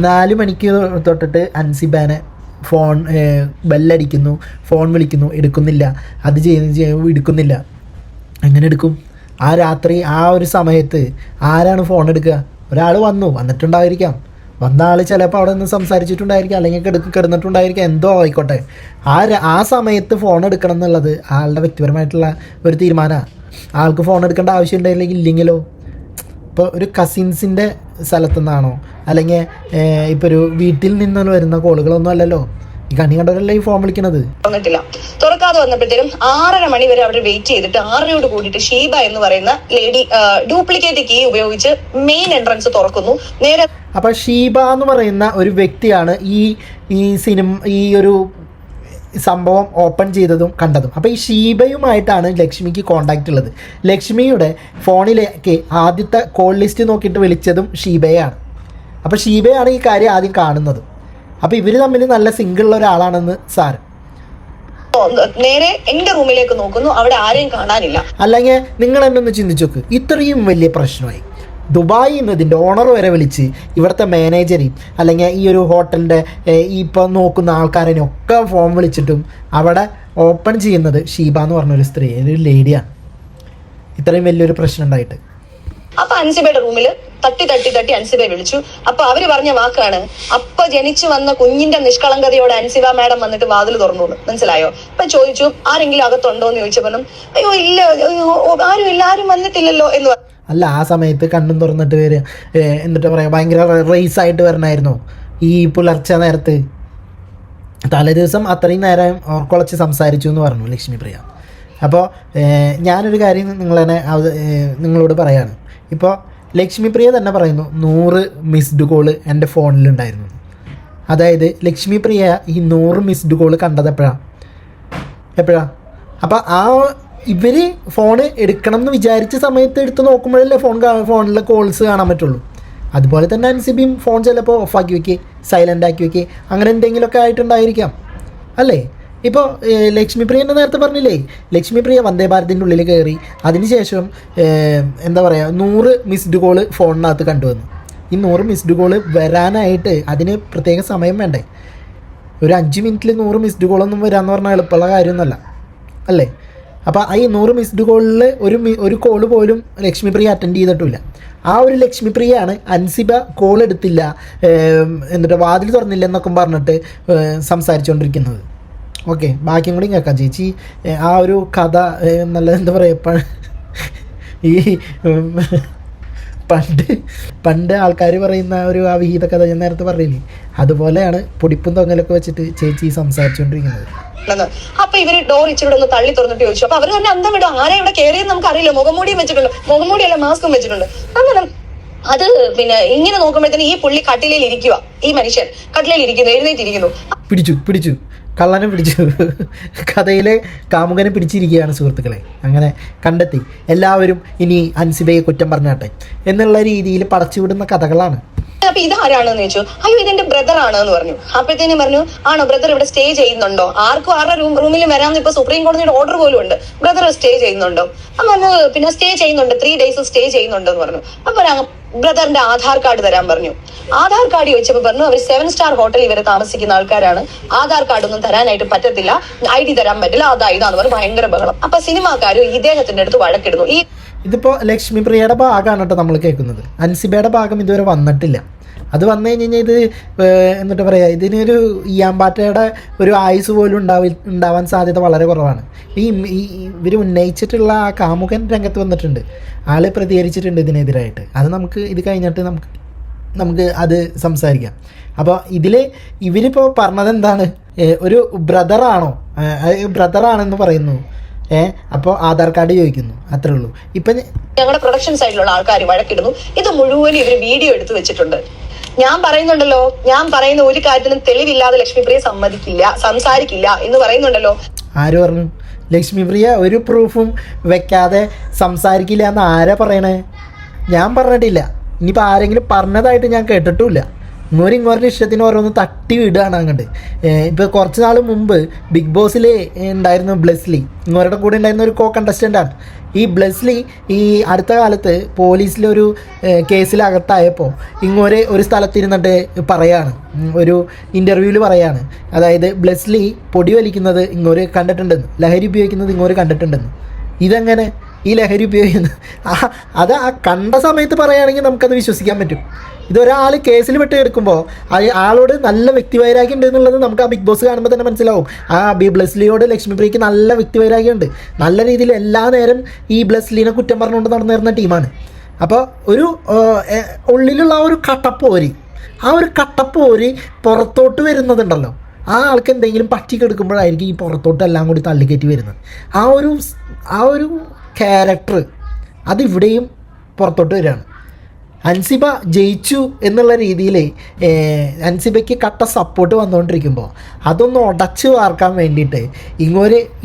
4 മണിക്ക് തൊട്ടിട്ട് അൻസിബാനെ ഫോൺ ബെല്ലടിക്കുന്നു, ഫോൺ വിളിക്കുന്നു, എടുക്കുന്നില്ല. അത് എടുക്കുന്നില്ല. എങ്ങനെ എടുക്കും? ആ രാത്രി ആ ഒരു സമയത്ത് ആരാണ് ഫോൺ എടുക്കുക? ഒരാൾ വന്നിട്ടുണ്ടായിരിക്കാം. വന്ന ആൾ ചിലപ്പോൾ അവിടെ നിന്ന് സംസാരിച്ചിട്ടുണ്ടായിരിക്കാം, അല്ലെങ്കിൽ കിടന്നിട്ടുണ്ടായിരിക്കാം, എന്തോ ആയിക്കോട്ടെ. ആ സമയത്ത് ഫോൺ എടുക്കണം എന്നുള്ളത് ആളുടെ വ്യക്തിപരമായിട്ടുള്ള ഒരു തീരുമാനമാണ്. ആൾക്ക് ഫോൺ എടുക്കേണ്ട ആവശ്യം ഉണ്ടെങ്കിൽ ഇല്ലെങ്കിലോ, ഇപ്പോൾ ഒരു കസിൻസിൻ്റെ സ്ഥലത്തു നിന്നാണോ, അല്ലെങ്കിൽ ഇപ്പോൾ ഒരു വീട്ടിൽ നിന്ന് വരുന്ന കോളുകളൊന്നും അല്ലല്ലോ. ഈ കണ്ണി കണ്ടവരല്ലേ ഈ ഫോൺ വിളിക്കണത്. തുറക്കാതെ വന്നപ്പോഴത്തേക്കും 6:30 മണി വരെ അവർ വെയിറ്റ് ചെയ്തിട്ട് 6:00 കൂടിയിട്ട് ഷീബ എന്ന് പറയുന്ന ലേഡി ഡ്യൂപ്ലിക്കേറ്റ് കീ ഉപയോഗിച്ച് മെയിൻ എൻട്രൻസ് തുറക്കുന്നു. നേരെ അപ്പോൾ ഷീബ എന്ന് പറയുന്ന ഒരു വ്യക്തിയാണ് ഈ ഒരു സംഭവം ഓപ്പൺ ചെയ്തതും കണ്ടതും. അപ്പോൾ ഈ ഷീബയുമായിട്ടാണ് ലക്ഷ്മിക്ക് കോണ്ടാക്റ്റ് ഉള്ളത്. ലക്ഷ്മിയുടെ ഫോണിലേക്ക് ആദ്യത്തെ കോൾ ലിസ്റ്റ് നോക്കിയിട്ട് വിളിച്ചതും ഷീബയാണ്. അപ്പോൾ ഷീബയാണ് ഈ കാര്യം ആദ്യം കാണുന്നത്. അപ്പോൾ ഇവർ തമ്മിൽ നല്ല സിംഗിളുള്ള ഒരാളാണെന്ന് സാർ. നേരെ എന്റെ റൂമിലേക്ക് നോക്കുന്നു, അവിടെ ആരെയും കാണാനില്ല. അല്ലെങ്കിൽ നിങ്ങൾ എന്നെ ഒന്ന് ചിന്തിച്ചു നോക്ക്, ഇത്രയും വലിയ പ്രശ്നമായി ദുബായിൽ നിന്ന് ഇതിൻ്റെ ഓണർ വരെ വിളിച്ച് ഇവിടുത്തെ മാനേജരെയും അല്ലെങ്കിൽ ഈ ഒരു ഹോട്ടലിൻ്റെ ഈ ഇപ്പോൾ നോക്കുന്ന ആൾക്കാരെയും ഒക്കെ ഫോൺ വിളിച്ചിട്ടും അവിടെ ഓപ്പൺ ചെയ്യുന്നത് ഷീബ എന്ന് പറഞ്ഞൊരു സ്ത്രീ, ഒരു ലേഡിയാണ്. ഇത്രയും വലിയൊരു പ്രശ്നം ഉണ്ടായിട്ട് അപ്പൊ അൻസിബയുടെ റൂമിൽ തട്ടി അൻസിബയെ വിളിച്ചു. അപ്പൊ അവര് പറഞ്ഞ വാക്കാണ്, അപ്പൊ ജനിച്ചു വന്ന കുഞ്ഞിന്റെ നിഷ്കളങ്കതയോടെ അൻസിബ മാഡം വന്നിട്ട് വാതിൽ തുറന്നു. മനസ്സിലായോ? അപ്പൊ ചോദിച്ചു ആരെങ്കിലും അകത്തുണ്ടോ എന്ന് ചോദിച്ചപ്പോഴും അയ്യോ ഇല്ല, ആരും ഇല്ല, ആരും വന്നിട്ടില്ലല്ലോ എന്ന് പറഞ്ഞു. അല്ല, ആ സമയത്ത് കണ്ണും തുറന്നിട്ട് വരിക, എന്നിട്ട് പറയാം ഭയങ്കര റേസായിട്ട് വരണമായിരുന്നു ഈ പുലർച്ചെ നേരത്ത്. തലേ ദിവസം അത്രയും നേരം ഓർക്കുളച്ച് സംസാരിച്ചു എന്ന് പറഞ്ഞു ലക്ഷ്മിപ്രിയ. അപ്പോൾ ഞാനൊരു കാര്യം നിങ്ങളോട് പറയാണ്. ഇപ്പോൾ ലക്ഷ്മിപ്രിയ തന്നെ പറയുന്നു 100 മിസ്ഡ് കോള് എൻ്റെ ഫോണിലുണ്ടായിരുന്നു. അതായത് ലക്ഷ്മിപ്രിയ ഈ 100 മിസ്ഡ് കോള് കണ്ടത് എപ്പോഴാണ്? അപ്പോൾ ഇവർ ഫോണ് എടുക്കണം എന്ന് വിചാരിച്ച സമയത്ത് എടുത്ത് നോക്കുമ്പോഴല്ലേ ഫോണിലെ കോൾസ് കാണാൻ പറ്റുള്ളൂ. അതുപോലെ തന്നെ അൻസിബിയും ഫോൺ ചിലപ്പോൾ ഓഫാക്കി വയ്ക്കുക, സൈലൻ്റ് ആക്കി വയ്ക്കുക, അങ്ങനെ എന്തെങ്കിലുമൊക്കെ ആയിട്ടുണ്ടായിരിക്കാം അല്ലേ? ഇപ്പോൾ ലക്ഷ്മിപ്രിയ എന്നെ നേരത്തെ പറഞ്ഞില്ലേ, ലക്ഷ്മിപ്രിയ വന്ദേ ഭാരതിൻ്റെ ഉള്ളിൽ കയറി അതിനുശേഷം എന്താ പറയുക 100 മിസ്ഡ് കോള് ഫോണിനകത്ത് കണ്ടുവന്നു. ഈ 100 മിസ്ഡ് കോള് വരാനായിട്ട് അതിന് പ്രത്യേക സമയം വേണ്ടേ? ഒരു 5 മിനിറ്റിൽ 100 മിസ്ഡ് കോളൊന്നും വരാമെന്ന് പറഞ്ഞാൽ എളുപ്പമുള്ള കാര്യമൊന്നുമല്ല അല്ലേ? അപ്പോൾ ഈ 100 മിസ്ഡ് കോളിൽ ഒരു കോള് പോലും ലക്ഷ്മിപ്രിയ അറ്റൻഡ് ചെയ്തിട്ടില്ല. ആ ഒരു ലക്ഷ്മിപ്രിയയാണ് അൻസിബ കോൾ എടുത്തില്ല, എന്നിട്ട് വാതിൽ തുറന്നില്ല എന്നൊക്കെ പറഞ്ഞിട്ട് സംസാരിച്ചുകൊണ്ടിരിക്കുന്നത്. ഓക്കെ, ബാക്കിയും കൂടി കേൾക്കാം ചേച്ചി. ആ ഒരു കഥ നല്ല എന്താ പറയുക, ഈ പണ്ട് ആൾക്കാർ പറയുന്ന ഒരു ആ വിഹിത കഥ ഞാൻ നേരത്തെ പറഞ്ഞില്ലേ, അതുപോലെയാണ് പൊടിപ്പും തൊങ്ങലൊക്കെ വെച്ചിട്ട് ചേച്ചി സംസാരിച്ചുകൊണ്ടിരിക്കുന്നത്. അപ്പൊ ഇവര് ഡോർ ഇച്ചിരി ഒന്ന് തള്ളി തുറന്നിട്ട് ചോദിച്ചു. അപ്പൊ അവര് തന്നെ അന്തം വിടും, ആരെ ഇവിടെ കയറിയെന്ന് നമുക്ക് അറിയില്ല, മുഖംമൂടിയും വെച്ചിട്ടുണ്ട്, മുഖംമൂടിയല്ല മാസ്കും വെച്ചിട്ടുണ്ട്. അങ്ങനെ അത് പിന്നെ ഇങ്ങനെ നോക്കുമ്പോഴത്തേന് ഈ പുള്ളി കട്ടിലയിൽ ഇരിക്കുക, ഈ മനുഷ്യൻ കട്ടിലയിൽ ഇരിക്കുന്നു, എഴുന്നേറ്റിരിക്കുന്നു. പിടിച്ചു കള്ളനെ പിടിച്ചു, കഥയിലെ കാമുകനെ പിടിച്ചിരിക്കുകയാണ് സുഹൃത്തുക്കളെ. അങ്ങനെ കണ്ടെത്തി. എല്ലാവരും ഇനി അൻസിബയെ കുറ്റം പറഞ്ഞാട്ടെ എന്നുള്ള രീതിയിൽ പടച്ചുവിടുന്ന കഥകളാണ്. അപ്പൊ ഇതാരാണെന്ന് ചോദിച്ചു. അയ്യോ ഇതെന്റെ ബ്രദർ ആണ് എന്ന് പറഞ്ഞു. അപ്പോഴത്തേനും പറഞ്ഞു ആണോ ബ്രദർ ഇവിടെ സ്റ്റേ ചെയ്യുന്നുണ്ടോ? ആർക്കും ആരുടെ റൂമിൽ വരാമെന്ന് ഇപ്പൊ സുപ്രീം കോടതിയുടെ ഓർഡർ പോലും ഉണ്ട്. ബ്രദർ സ്റ്റേ ചെയ്യുന്നുണ്ടോ? അപ്പൊ പറഞ്ഞു പിന്നെ സ്റ്റേ ചെയ്യുന്നുണ്ട്, 3 ഡേയ്സ് സ്റ്റേ ചെയ്യുന്നുണ്ടെന്ന് പറഞ്ഞു. അപ്പൊ ബ്രദറിന്റെ ആധാർ കാർഡ് തരാൻ പറഞ്ഞു. ആധാർ കാർഡ് ചോദിച്ചപ്പോൾ പറഞ്ഞു അവർ 7 സ്റ്റാർ ഹോട്ടലിൽ ഇവരെ താമസിക്കുന്ന ആൾക്കാരാണ്, ആധാർ കാർഡ് ഒന്നും തരാനായിട്ട് പറ്റത്തില്ല, ID തരാൻ പറ്റില്ല, ഇതാന്ന് പറഞ്ഞ് ഭയങ്കര ബഹളം. അപ്പൊ സിനിമാക്കാരും ഇദ്ദേഹത്തിന്റെ അടുത്ത് വഴക്കിടുന്നു. ഇതിപ്പോൾ ലക്ഷ്മിപ്രിയയുടെ ഭാഗമാണ് കേട്ടോ നമ്മൾ കേൾക്കുന്നത്. അൻസിബയുടെ ഭാഗം ഇതുവരെ വന്നിട്ടില്ല. അത് വന്നു കഴിഞ്ഞ് ഇത് എന്നിട്ട് പറയുക, ഇതിനൊരു ഈയാമ്പാറ്റയുടെ ഒരു ആയുസ് പോലും ഉണ്ടാവാൻ സാധ്യത വളരെ കുറവാണ്. ഇവർ ഉന്നയിച്ചിട്ടുള്ള ആ കാമുകൻ രംഗത്ത് വന്നിട്ടുണ്ട്, ആൾ പ്രതികരിച്ചിട്ടുണ്ട് ഇതിനെതിരായിട്ട്. അത് നമുക്ക് ഇത് കഴിഞ്ഞിട്ട് നമുക്ക് അത് സംസാരിക്കാം. അപ്പോൾ ഇവരിപ്പോൾ പറഞ്ഞത് എന്താണ്, ഒരു ബ്രദറാണെന്ന് പറയുന്നു. അപ്പോൾ ആധാർ കാർഡ് ചോദിക്കുന്നു, അത്രേ ഉള്ളൂ. ഇപ്പം ഞങ്ങളുടെ പ്രൊഡക്ഷൻ സൈഡിലുള്ള ആൾക്കാർ വഴക്കിടുന്നു. ഇത് മുഴുവൻ ഇവർ വീഡിയോ എടുത്ത് വെച്ചിട്ടുണ്ട്. ഞാൻ പറയുന്നുണ്ടല്ലോ, ഞാൻ പറയുന്ന ഒരു കാര്യത്തിനും തെളിവില്ലാതെ ലക്ഷ്മിപ്രിയ സംസാരിക്കില്ല എന്ന് പറയുന്നുണ്ടല്ലോ. ആര് പറഞ്ഞു? ലക്ഷ്മിപ്രിയ ഒരു പ്രൂഫും വെക്കാതെ സംസാരിക്കില്ല എന്ന് ആരാ പറയണേ? ഞാൻ പറഞ്ഞിട്ടില്ല. ഇനിയിപ്പോൾ ആരെങ്കിലും പറഞ്ഞതായിട്ട് ഞാൻ കേട്ടിട്ടുമില്ല. ഇങ്ങോരുടെ ഇഷ്ടത്തിന് ഓരോന്ന് തട്ടി വിടുകയാണ് അങ്ങോട്ട്. ഇപ്പോൾ കുറച്ച് നാൾ മുമ്പ് ബിഗ് ബോസിൽ ഉണ്ടായിരുന്നു ബ്ലെസ്ലി, ഇങ്ങോരുടെ കൂടെ ഉണ്ടായിരുന്ന ഒരു കണ്ടസ്റ്റൻ്റാണ്. ഈ ബ്ലെസ്ലി ഈ അടുത്ത കാലത്ത് പോലീസിലൊരു കേസിലകത്തായപ്പോൾ ഒരു സ്ഥലത്തിരുന്നിട്ട് പറയാണ്, ഒരു ഇൻ്റർവ്യൂവിൽ പറയാണ്, അതായത് ബ്ലെസ്ലി പൊടി വലിക്കുന്നത് ഇങ്ങോര് കണ്ടിട്ടുണ്ടെന്ന്, ലഹരി ഉപയോഗിക്കുന്നത് ഇങ്ങോര് കണ്ടിട്ടുണ്ടെന്ന്. ഇതെങ്ങനെ ഈ ലഹരി ഉപയോഗിക്കുന്നത്? അത് ആ കണ്ട സമയത്ത് പറയുകയാണെങ്കിൽ നമുക്കത് വിശ്വസിക്കാൻ പറ്റും. ഇതൊരാൾ കേസിൽ പെട്ട് കിടക്കുമ്പോൾ ആളോട് നല്ല വ്യക്തിവൈരാഗ്യം ഉണ്ട് എന്നുള്ളത് നമുക്ക് ആ ബിഗ് ബോസ് കാണുമ്പോൾ തന്നെ മനസ്സിലാവും. ആ ബ്ലെസ്ലിയോട് ലക്ഷ്മിപ്രിയക്ക് നല്ല വ്യക്തിവൈരാഗ്യം ഉണ്ട്. നല്ല രീതിയിൽ എല്ലാ നേരം ഈ ബ്ലെസ്ലിനെ കുറ്റം പറഞ്ഞുകൊണ്ട് നടന്നിരുന്ന ടീമാണ്. അപ്പോൾ ഒരു ഉള്ളിലുള്ള ആ ഒരു കട്ടപ്പോരി പുറത്തോട്ട് വരുന്നതുണ്ടല്ലോ, ആ ആൾക്ക് എന്തെങ്കിലും പറ്റിക്കെടുക്കുമ്പോഴായിരിക്കും ഈ പുറത്തോട്ട് എല്ലാം കൂടി തള്ളിക്കയറ്റി വരുന്നത്. ആ ഒരു ക്യാരക്ടർ അതിവിടെയും പുറത്തോട്ട് വരികയാണ്. അൻസിബ ജയിച്ചു എന്നുള്ള രീതിയിൽ അൻസിബയ്ക്ക് കട്ട സപ്പോർട്ട് വന്നുകൊണ്ടിരിക്കുമ്പോൾ അതൊന്ന് ഉടച്ചു വാർക്കാൻ വേണ്ടിയിട്ട്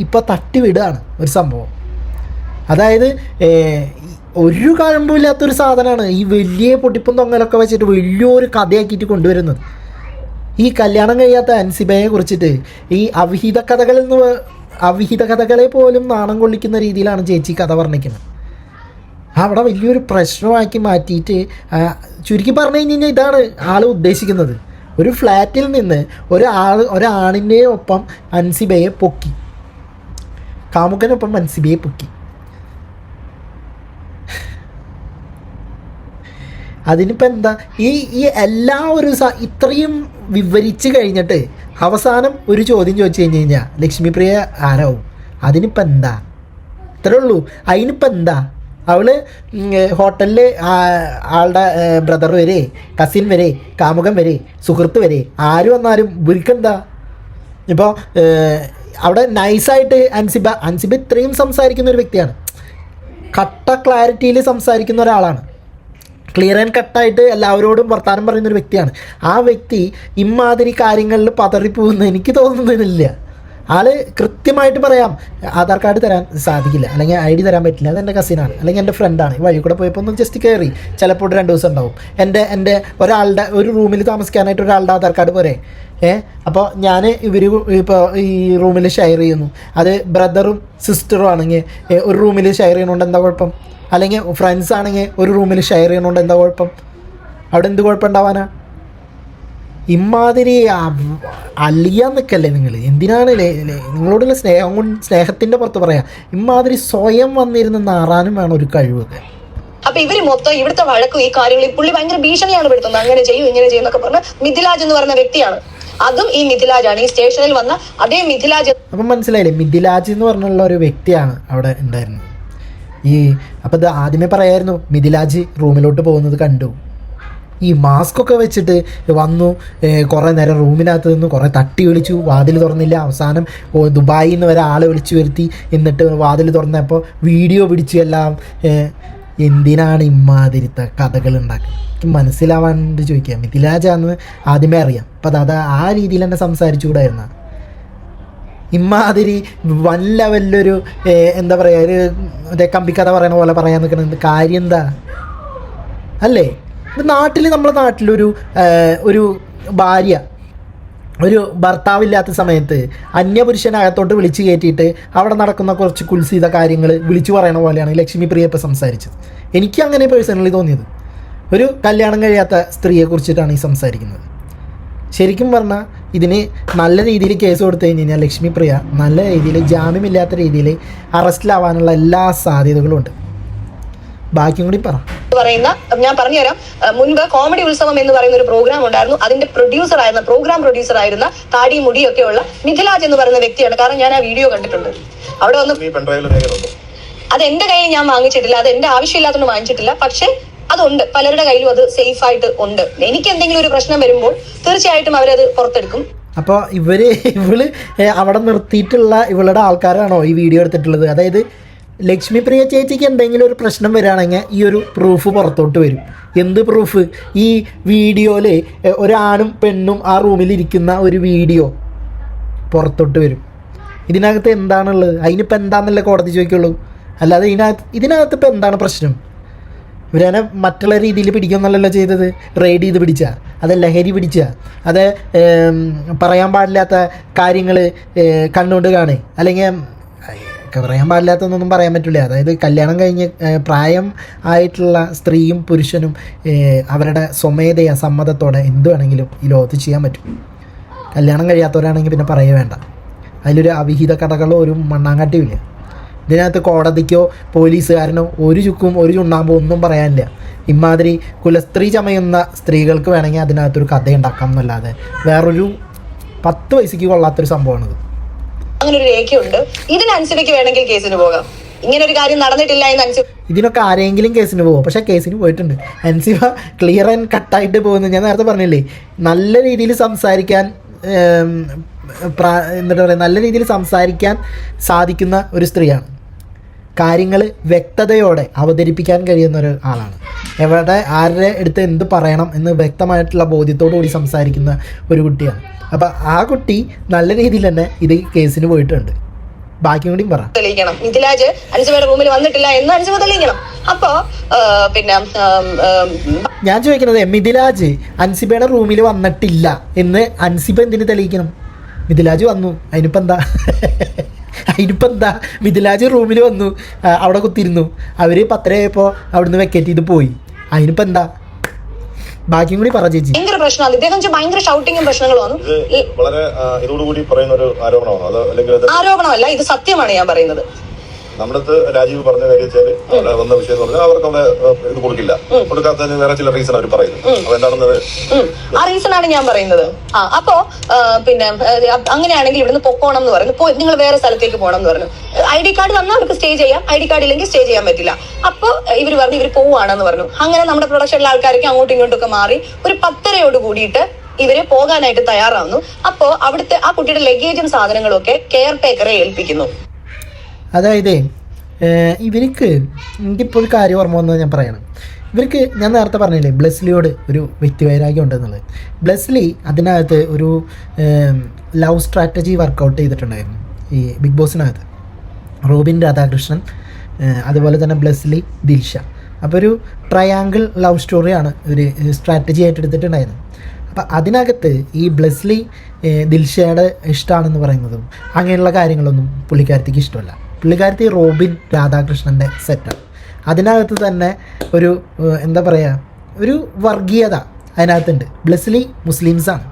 ഇപ്പോൾ തട്ടി വിടുകയാണ് ഒരു സംഭവം. അതായത് ഒരു കഴമ്പില്ലാത്തൊരു സാധനമാണ് ഈ വലിയ പൊട്ടിപ്പും തൊങ്ങലൊക്കെ വെച്ചിട്ട് വലിയൊരു കഥയാക്കിയിട്ട് കൊണ്ടുവരുന്നത്. ഈ കല്യാണം കഴിയാത്ത അൻസിബയെ കുറിച്ചിട്ട് ഈ അവിഹിത കഥകളെ പോലും നാണം കൊള്ളിക്കുന്ന രീതിയിലാണ് ചേച്ചി കഥ വർണ്ണിക്കുന്നത്. അവിടെ വലിയൊരു പ്രശ്നമാക്കി മാറ്റിയിട്ട് ചുരുക്കി പറഞ്ഞു കഴിഞ്ഞാൽ ഇതാണ് ആൾ ഉദ്ദേശിക്കുന്നത്. ഒരു ഫ്ലാറ്റിൽ നിന്ന് ഒരാണിൻ്റെ ഒപ്പം അൻസിബയെ പൊക്കി, കാമുകനൊപ്പം അൻസിബയെ പൊക്കി. അതിനിപ്പോൾ എന്താ ഈ എല്ലാ ഒരു ഇത്രയും വിവരിച്ച് കഴിഞ്ഞിട്ട് അവസാനം ഒരു ചോദ്യം ചോദിച്ചു കഴിഞ്ഞ് കഴിഞ്ഞാൽ ലക്ഷ്മിപ്രിയ ആരാവും? അതിനിപ്പോൾ എന്താ? ഇത്രേ ഉള്ളൂ. അതിനിപ്പോൾ എന്താ? അവൾ ഹോട്ടലിൽ ആളുടെ ബ്രദർ വരെ, കസിൻ വരെ, കാമുകൻ വരെ, സുഹൃത്ത് വരെ ആര് വന്നാലും ഇവർക്കെന്താ? ഇപ്പോൾ അവിടെ നൈസായിട്ട് അൻസിബ ഇത്രയും സംസാരിക്കുന്ന ഒരു വ്യക്തിയാണ്, കട്ട ക്ലാരിറ്റിയിൽ സംസാരിക്കുന്ന ഒരാളാണ്, ക്ലിയർ ആൻഡ് കട്ടായിട്ട് എല്ലാവരോടും വർത്തമാനം പറയുന്ന ഒരു വ്യക്തിയാണ്. ആ വ്യക്തി ഇമാതിരി കാര്യങ്ങളിൽ പതറിപ്പോകുന്ന എനിക്ക് തോന്നുന്നില്ല. ആൾ കൃത്യമായിട്ട് പറയാം, ആധാർ കാർഡ് തരാൻ സാധിക്കില്ല, അല്ലെങ്കിൽ ID തരാൻ പറ്റില്ല, അതെൻ്റെ കസിനാണ്, അല്ലെങ്കിൽ എൻ്റെ ഫ്രണ്ടാണ്, വഴി കൂടെ പോയപ്പോൾ ഒന്ന് ജസ്റ്റ് കയറി, ചിലപ്പോൾ 2 ദിവസം ഉണ്ടാവും, എൻ്റെ ഒരാളുടെ ഒരു റൂമിൽ താമസിക്കാനായിട്ട് ഒരാളുടെ ആധാർ കാർഡ് പോരെ. അപ്പോൾ ഞാൻ ഇപ്പോൾ ഈ റൂമിൽ ഷെയർ ചെയ്യുന്നു, അത് ബ്രദറും സിസ്റ്ററും ആണെങ്കിൽ ഒരു റൂമിൽ ഷെയർ ചെയ്യണോണ്ട് എന്താ കുഴപ്പം? അല്ലെങ്കിൽ ഫ്രണ്ട്സ് ആണെങ്കിൽ ഒരു റൂമിൽ ഷെയർ ചെയ്യണോണ്ട് എന്താ കുഴപ്പം? അവിടെ എന്ത് കുഴപ്പമുണ്ടാവാനാ? ഇമാതിരി അലിയാൻ നിൽക്കല്ലേ നിങ്ങൾ? എന്തിനാണ് നിങ്ങളോടുള്ള സ്നേഹത്തിൻ്റെ പുറത്ത് പറയാം, ഇമാതിരി സ്വയം വന്നിരുന്ന് നാറാനും വേണം ഒരു കഴിവൊക്കെ. അപ്പൊ ഇവര് മൊത്തം ഇവിടുത്തെ വഴക്കും ഈ കാര്യങ്ങളിൽ പുള്ളി ഭയങ്കര ഭീഷണിയാണ് പെടുത്തുന്നത്. അങ്ങനെ ചെയ്യും ഇങ്ങനെ ചെയ്യും എന്നൊക്കെ പറഞ്ഞ മിഥിലാജ് എന്ന് പറയുന്ന വ്യക്തിയാണ്. അതും ഈ മിഥിലാജാണ്, ഈ സ്റ്റേഷനിൽ വന്ന അതേ മിഥിലാജ്. അപ്പം മനസ്സിലായില്ലേ, മിഥിലാജ് എന്ന് പറഞ്ഞുള്ള ഒരു വ്യക്തിയാണ് അവിടെ ഉണ്ടായിരുന്നത്. അപ്പോൾ ഇത് ആദ്യമേ പറയായിരുന്നു, മിഥിലാജ് റൂമിലോട്ട് പോകുന്നത് കണ്ടു, ഈ മാസ്കൊക്കെ വെച്ചിട്ട് വന്നു, കുറേ നേരം റൂമിനകത്ത് നിന്ന് കുറേ തട്ടി വിളിച്ചു, വാതിൽ തുറന്നില്ല, അവസാനം ദുബായിൽ നിന്ന് വരെ ആളെ വിളിച്ചു വരുത്തി, എന്നിട്ട് വാതിൽ തുറന്നപ്പോൾ വീഡിയോ പിടിച്ചു എല്ലാം. എന്തിനാണ് ഇമാതിരിത്തെ കഥകൾ ഉണ്ടാക്കുന്നത്? എനിക്ക് മനസ്സിലാവാൻ ചോദിക്കുക. മിഥിലാജാന്ന് ആദ്യമേ അറിയാം, അപ്പം അത് ആ രീതിയിൽ തന്നെ സംസാരിച്ചുകൂടായിരുന്ന ഇമാതിരി വൻ ലെവലിലൊരു എന്താ പറയുക, ഒരു മറ്റേ കമ്പിക്കഥ പറയണ പോലെ പറയാൻ നിൽക്കുന്നത് കാര്യം എന്താ അല്ലേ? നമ്മളെ നാട്ടിലൊരു ഒരു ഭാര്യ ഒരു ഭർത്താവില്ലാത്ത സമയത്ത് അന്യപുരുഷനകത്തോട്ട് വിളിച്ച് കയറ്റിയിട്ട് അവിടെ നടക്കുന്ന കുറച്ച് കുൽസിത കാര്യങ്ങൾ വിളിച്ചു പറയണ പോലെയാണ് ലക്ഷ്മിപ്രിയ ഇപ്പോൾ സംസാരിച്ചത്. എനിക്ക് അങ്ങനെ പേഴ്സണലി തോന്നിയത്. ഒരു കല്യാണം കഴിയാത്ത സ്ത്രീയെക്കുറിച്ചിട്ടാണ് ഈ സംസാരിക്കുന്നത്. ശരിക്കും പറഞ്ഞാൽ ഇതിന് നല്ല രീതിയിൽ കേസ് കൊടുത്തു കഴിഞ്ഞ് കഴിഞ്ഞാൽ ലക്ഷ്മിപ്രിയ നല്ല രീതിയിൽ ജാമ്യമില്ലാത്ത രീതിയിൽ അറസ്റ്റിലാവാനുള്ള എല്ലാ സാധ്യതകളും ഉണ്ട്. ബാക്കിയും കൂടി പറയുന്ന ഞാൻ പറഞ്ഞുതരാം. മുൻപ് കോമഡി ഉത്സവം എന്ന് പറയുന്ന ഒരു പ്രോഗ്രാം ഉണ്ടായിരുന്നു. അതിന്റെ പ്രോഗ്രാം പ്രൊഡ്യൂസർ ആയിരുന്ന താടി മുടിയൊക്കെ ഉള്ള മിഥിലാജ് എന്ന് പറയുന്ന വ്യക്തിയാണ്. കാരണം ഞാൻ ആ വീഡിയോ കണ്ടിട്ടുണ്ട്. അവിടെ വന്ന് അത് എന്റെ കയ്യിൽ ഞാൻ വാങ്ങിച്ചിട്ടില്ല, അത് എന്റെ ആവശ്യമില്ലാത്തതുകൊണ്ട് വാങ്ങിച്ചിട്ടില്ല. പക്ഷെ അതുണ്ട്, പലരുടെ കയ്യിലും അത് സേഫ് ആയിട്ട് ഉണ്ട്. എനിക്ക് എന്തെങ്കിലും ഒരു പ്രശ്നം വരുമ്പോൾ തീർച്ചയായിട്ടും അവരത് പുറത്തെടുക്കും. അപ്പോൾ ഇവള് അവിടെ നിർത്തിയിട്ടുള്ള ഇവളുടെ ആൾക്കാരാണോ ഈ വീഡിയോ എടുത്തിട്ടുള്ളത്? അതായത് ലക്ഷ്മിപ്രിയ ചേച്ചിക്ക് എന്തെങ്കിലും ഒരു പ്രശ്നം വരികയാണെങ്കിൽ ഈ ഒരു പ്രൂഫ് പുറത്തോട്ട് വരും. എന്ത് പ്രൂഫ്? ഈ വീഡിയോയിൽ ഒരാണും പെണ്ണും ആ റൂമിലിരിക്കുന്ന ഒരു വീഡിയോ പുറത്തോട്ട് വരും. ഇതിനകത്ത് എന്താണുള്ളത്? അതിനിപ്പോൾ എന്താണെന്നല്ലേ കോടതി ചോദിക്കുള്ളൂ. അല്ലാതെ ഇതിനകത്ത് ഇപ്പോൾ എന്താണ് പ്രശ്നം? ഇവരനെ മറ്റുള്ള രീതിയിൽ പിടിക്കുമെന്നല്ലല്ലോ ചെയ്തത്. റെയ്ഡ് ചെയ്ത് പിടിച്ചാൽ, അത് ലഹരി പിടിച്ചാൽ, അത് പറയാൻ പാടില്ലാത്ത കാര്യങ്ങൾ കണ്ണുകൊണ്ട് കാണുക, അല്ലെങ്കിൽ പറയാൻ പാടില്ലാത്തതൊന്നും പറയാൻ പറ്റില്ല. അതായത് കല്യാണം കഴിഞ്ഞ് പ്രായം ആയിട്ടുള്ള സ്ത്രീയും പുരുഷനും അവരുടെ സ്വമേധയ സമ്മതത്തോടെ എന്ത് വേണമെങ്കിലും ഈ ലോകത്ത് ചെയ്യാൻ പറ്റും. കല്യാണം കഴിയാത്തവരാണെങ്കിൽ പിന്നെ പറയേ വേണ്ട. അതിലൊരു അവിഹിത കഥകളോ ഒരു മണ്ണാങ്കട്ടിയുമില്ല. ഇതിനകത്ത് കോടതിക്കോ പോലീസുകാരനോ ഒരു ചുക്കും ഒരു ചുണ്ണാമ്പോ ഒന്നും പറയാനില്ല. ഇമാതിരി കുലസ്ത്രീ ചമയുന്ന സ്ത്രീകൾക്ക് വേണമെങ്കിൽ അതിനകത്തൊരു കഥയുണ്ടാക്കാം എന്നല്ലാതെ വേറൊരു 10 പൈസയ്ക്ക് കൊള്ളാത്തൊരു സംഭവമാണിത്. അങ്ങനെ ഒരു രേഖയുണ്ട്. ഇതിന് അൻസിബയ്ക്ക് വേണമെങ്കിൽ കേസിന് പോകാം. ഇങ്ങനെ ഒരു കാര്യം നടന്നിട്ടില്ല എന്ന് അൻസിബ, ഇതിനൊക്കെ ആരെങ്കിലും കേസിന് പോകും. പക്ഷെ കേസിന് പോയിട്ടുണ്ട്. അൻസിബ ക്ലിയർ ആൻഡ് കട്ടായിട്ട് പോകുന്നു. ഞാൻ നേരത്തെ പറഞ്ഞില്ലേ, നല്ല രീതിയിൽ സംസാരിക്കാൻ എന്നിട്ട് പറയുക, നല്ല രീതിയിൽ സംസാരിക്കാൻ സാധിക്കുന്ന ഒരു സ്ത്രീയാണ്. കാര്യങ്ങൾ വ്യക്തതയോടെ അവതരിപ്പിക്കാൻ കഴിയുന്ന ഒരു ആളാണ്. എവിടെ ആരുടെ അടുത്ത് എന്ത് പറയണം എന്ന് വ്യക്തമായിട്ടുള്ള ബോധ്യത്തോടു കൂടി സംസാരിക്കുന്ന ഒരു കുട്ടിയാണ്. അപ്പം ആ കുട്ടി നല്ല രീതിയിൽ തന്നെ ഇത് കേസിന് പോയിട്ടുണ്ട്. ബാക്കി കൂടി പറ. തെളിയിക്കണം. മിഥിലാജ് അൻസിബയുടെ റൂമിൽ വന്നിട്ടില്ല എന്ന് അൻസിബ തെളിയിക്കണം. അപ്പോ പിന്നെ ഞാൻ ചോദിക്കുന്നത്, മിഥിലാജ് അൻസിബയുടെ റൂമിൽ വന്നിട്ടില്ല എന്ന് അൻസിബ എന്തിന് തെളിയിക്കണം? മിഥിലാജ് വന്നു, അതിനിപ്പോൾ എന്താ? അതിനിപ്പോൾ എന്താ, മിഥിലാജ് റൂമിൽ വന്നു, അവിടെ കുത്തിരുന്നു, അവർ 10:30 അവിടുന്ന് വെക്കേറ്റ് ചെയ്ത് പോയി. അതിനിപ്പോൾ എന്താ, ബാക്കിയും കൂടി പറ ചേച്ചി. ഭയങ്കര പ്രശ്നമാണ് ഇദ്ദേഹം, ഭയങ്കര ഷൗട്ടിങ്ങും പ്രശ്നങ്ങളുമാണ്. വളരെ ഇതോടുകൂടി പറയുന്ന ഒരു ആരോപണമാണ് അത്, അല്ലെങ്കിൽ ആരോപണമല്ല, ഇത് സത്യമാണ് ഞാൻ പറയുന്നത്. നമ്മുടെ അടുത്ത് രാജീവ് പറഞ്ഞ കാര്യം വെച്ചാൽ അവിടെ വന്ന വിഷയം എന്ന് പറഞ്ഞാൽ അവർക്ക് അവിടെ ഇത് കൊടുക്കാത്തതിന് വേറെ ചില റീസൺ അവർ പറയുന്നു. അതെന്താണെന്നത് ആ റീസണാണ് ഞാൻ പറയുന്നത്. അപ്പോ പിന്നെ അങ്ങനെയാണെങ്കിൽ ഇവിടുന്ന് പൊക്കോണം എന്ന് പറഞ്ഞു, നിങ്ങൾ വേറെ സ്ഥലത്തേക്ക് പോകണം എന്ന് പറഞ്ഞു. ID കാർഡ് തന്നാൽ അവർക്ക് സ്റ്റേ ചെയ്യാം, ID കാർഡ് ഇല്ലെങ്കിൽ സ്റ്റേ ചെയ്യാൻ പറ്റില്ല. അപ്പൊ ഇവർ പറഞ്ഞു ഇവർ പോവാണെന്ന് പറഞ്ഞു. അങ്ങനെ നമ്മുടെ പ്രൊഡക്ഷനിലെ ആൾക്കാർക്ക് അങ്ങോട്ടും ഇങ്ങോട്ടും ഒക്കെ മാറി ഒരു 10:30 കൂടിയിട്ട് ഇവര് പോകാനായിട്ട് തയ്യാറാവുന്നു. അപ്പോ അവിടുത്തെ ആ കുട്ടിയുടെ ലഗേജും സാധനങ്ങളും ഒക്കെ കെയർ ടേക്കറെ ഏൽപ്പിക്കുന്നു. അതായത് ഇവർക്ക് എനിക്കിപ്പോൾ ഒരു കാര്യം ഓർമ്മ വന്നത് ഞാൻ പറയണം. ഇവർക്ക് ഞാൻ നേരത്തെ പറഞ്ഞില്ലേ ബ്ലെസ്ലിയോട് ഒരു വ്യക്തിവൈരാഗ്യം ഉണ്ടെന്നുള്ളത്. ബ്ലെസ്ലി അതിനകത്ത് ഒരു ലവ് സ്ട്രാറ്റജി വർക്കൗട്ട് ചെയ്തിട്ടുണ്ടായിരുന്നു ഈ ബിഗ് ബോസിനകത്ത്. റോബിൻ രാധാകൃഷ്ണൻ, അതുപോലെ തന്നെ ബ്ലെസ്ലി, ദിൽഷ. അപ്പോൾ ഒരു ട്രയാങ്കിൾ ലവ് സ്റ്റോറിയാണ് ഒരു സ്ട്രാറ്റജി ആയിട്ട് എടുത്തിട്ടുണ്ടായിരുന്നത്. അപ്പം അതിനകത്ത് ഈ ബ്ലെസ്ലി ദിൽഷയുടെ ഇഷ്ടമാണെന്ന് പറയുന്നതും അങ്ങനെയുള്ള കാര്യങ്ങളൊന്നും പുള്ളിക്കാരത്തിക്ക് ഇഷ്ടമല്ല. പുള്ളിക്കാരത്തി റോബിൻ രാധാകൃഷ്ണൻ്റെ സെറ്റാണ്. അതിനകത്ത് തന്നെ ഒരു എന്താ പറയുക, ഒരു വർഗീയത അതിനകത്തുണ്ട്. ബ്ലെസ്ലി മുസ്ലിംസാണ്,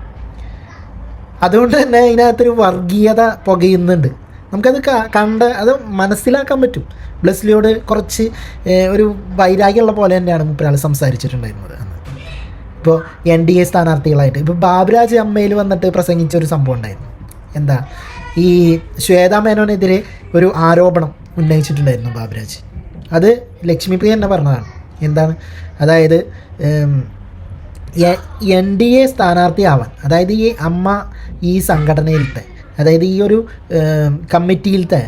അതുകൊണ്ട് തന്നെ അതിനകത്തൊരു വർഗീയത പുകയുന്നുണ്ട്. നമുക്കത് അത് മനസ്സിലാക്കാൻ പറ്റും. ബ്ലെസ്ലിയോട് കുറച്ച് ഒരു വൈരാഗ്യമുള്ള പോലെ തന്നെയാണ് മുപ്പരാൾ സംസാരിച്ചിട്ടുണ്ടായിരുന്നത്. ഇപ്പോൾ NDA സ്ഥാനാർത്ഥികളായിട്ട് ഇപ്പോൾ ബാബുരാജ് അമ്മയിൽ വന്നിട്ട് പ്രസംഗിച്ചൊരു സംഭവം ഉണ്ടായിരുന്നു. എന്താ, ഈ ശ്വേതാ മേനോനെതിരെ ഒരു ആരോപണം ഉന്നയിച്ചിട്ടുണ്ടായിരുന്നു ബാബുരാജ്. അത് ലക്ഷ്മിപ്രിയ തന്നെ പറഞ്ഞതാണ്. എന്താണ്, അതായത് NDA സ്ഥാനാർത്ഥിയാവാൻ, അതായത് ഈ അമ്മ ഈ സംഘടനയിലത്തെ, അതായത് ഈ ഒരു കമ്മിറ്റിയിലത്തെ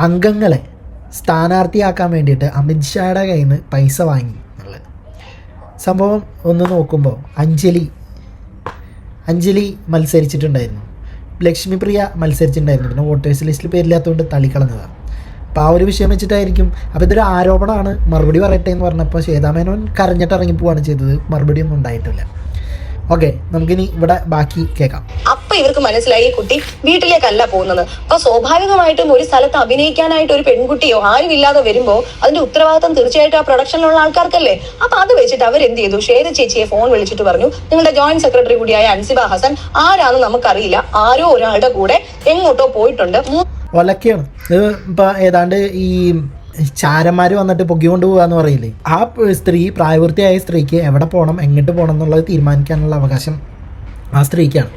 അംഗങ്ങളെ സ്ഥാനാർത്ഥിയാക്കാൻ വേണ്ടിയിട്ട് അമിത്ഷായുടെ കയ്യിൽ നിന്ന് പൈസ വാങ്ങി എന്നുള്ളത് സംഭവം ഒന്ന് നോക്കുമ്പോൾ അഞ്ജലി മത്സരിച്ചിട്ടുണ്ടായിരുന്നു, ലക്ഷ്മിപ്രിയ മത്സരിച്ചിട്ടുണ്ടായിരുന്നു. പിന്നെ വോട്ടേഴ്സ് ലിസ്റ്റിൽ പേരില്ലാത്തതുകൊണ്ട് തള്ളിക്കളഞ്ഞതാണ്. അപ്പോൾ ആ ഒരു വിഷയം വെച്ചിട്ടായിരിക്കും. അപ്പോൾ ഇതൊരു ആരോപണമാണ്, മറുപടി പറയട്ടെ എന്ന് പറഞ്ഞപ്പോൾ ശ്വേതാമേനോൻ കരഞ്ഞിട്ട് ഇറങ്ങിപ്പോവാണ് ചെയ്തത്. മറുപടിയൊന്നും ഉണ്ടായിട്ടില്ല. ഓക്കെ, നമുക്കിനി ഇവിടെ ബാക്കി കേൾക്കാം. അപ്പൊ ഇവർക്ക് മനസ്സിലായി ഈ കുട്ടി വീട്ടിലേക്കല്ല പോകുന്നത്. അപ്പൊ സ്വാഭാവികമായിട്ടും ഒരു സ്ഥലത്ത് അഭിനയിക്കാനായിട്ട് ഒരു പെൺകുട്ടിയോ ആരും ഇല്ലാതെ വരുമ്പോ അതിന്റെ ഉത്തരവാദിത്തം തീർച്ചയായിട്ടും ആ പ്രൊഡക്ഷനിലുള്ള ആൾക്കാർക്കല്ലേ. അപ്പൊ അത് വെച്ചിട്ട് അവരെന്ത് ചെയ്തു, ശ്വേത ചേച്ചിയെ ഫോൺ വിളിച്ചിട്ട് പറഞ്ഞു നിങ്ങളുടെ ജോയിന്റ് സെക്രട്ടറി കൂടിയായ അൻസിബ ഹസൻ ആരാന്ന് നമുക്കറിയില്ല, ആരോ ഒരാളുടെ കൂടെ എങ്ങോട്ടോ പോയിട്ടുണ്ട്. ഒലക്കെയാണ് ഇത്. ഇപ്പം ഏതാണ്ട് ഈ ചാരന്മാർ വന്നിട്ട് പൊക്കിക്കൊണ്ട് പോകാന്ന് പറയില്ലേ, ആ സ്ത്രീ, പ്രായപൂർത്തിയായ സ്ത്രീക്ക് എവിടെ പോകണം, എങ്ങോട്ട് പോകണം എന്നുള്ളത് തീരുമാനിക്കാനുള്ള അവകാശം ആ സ്ത്രീക്കാണ്.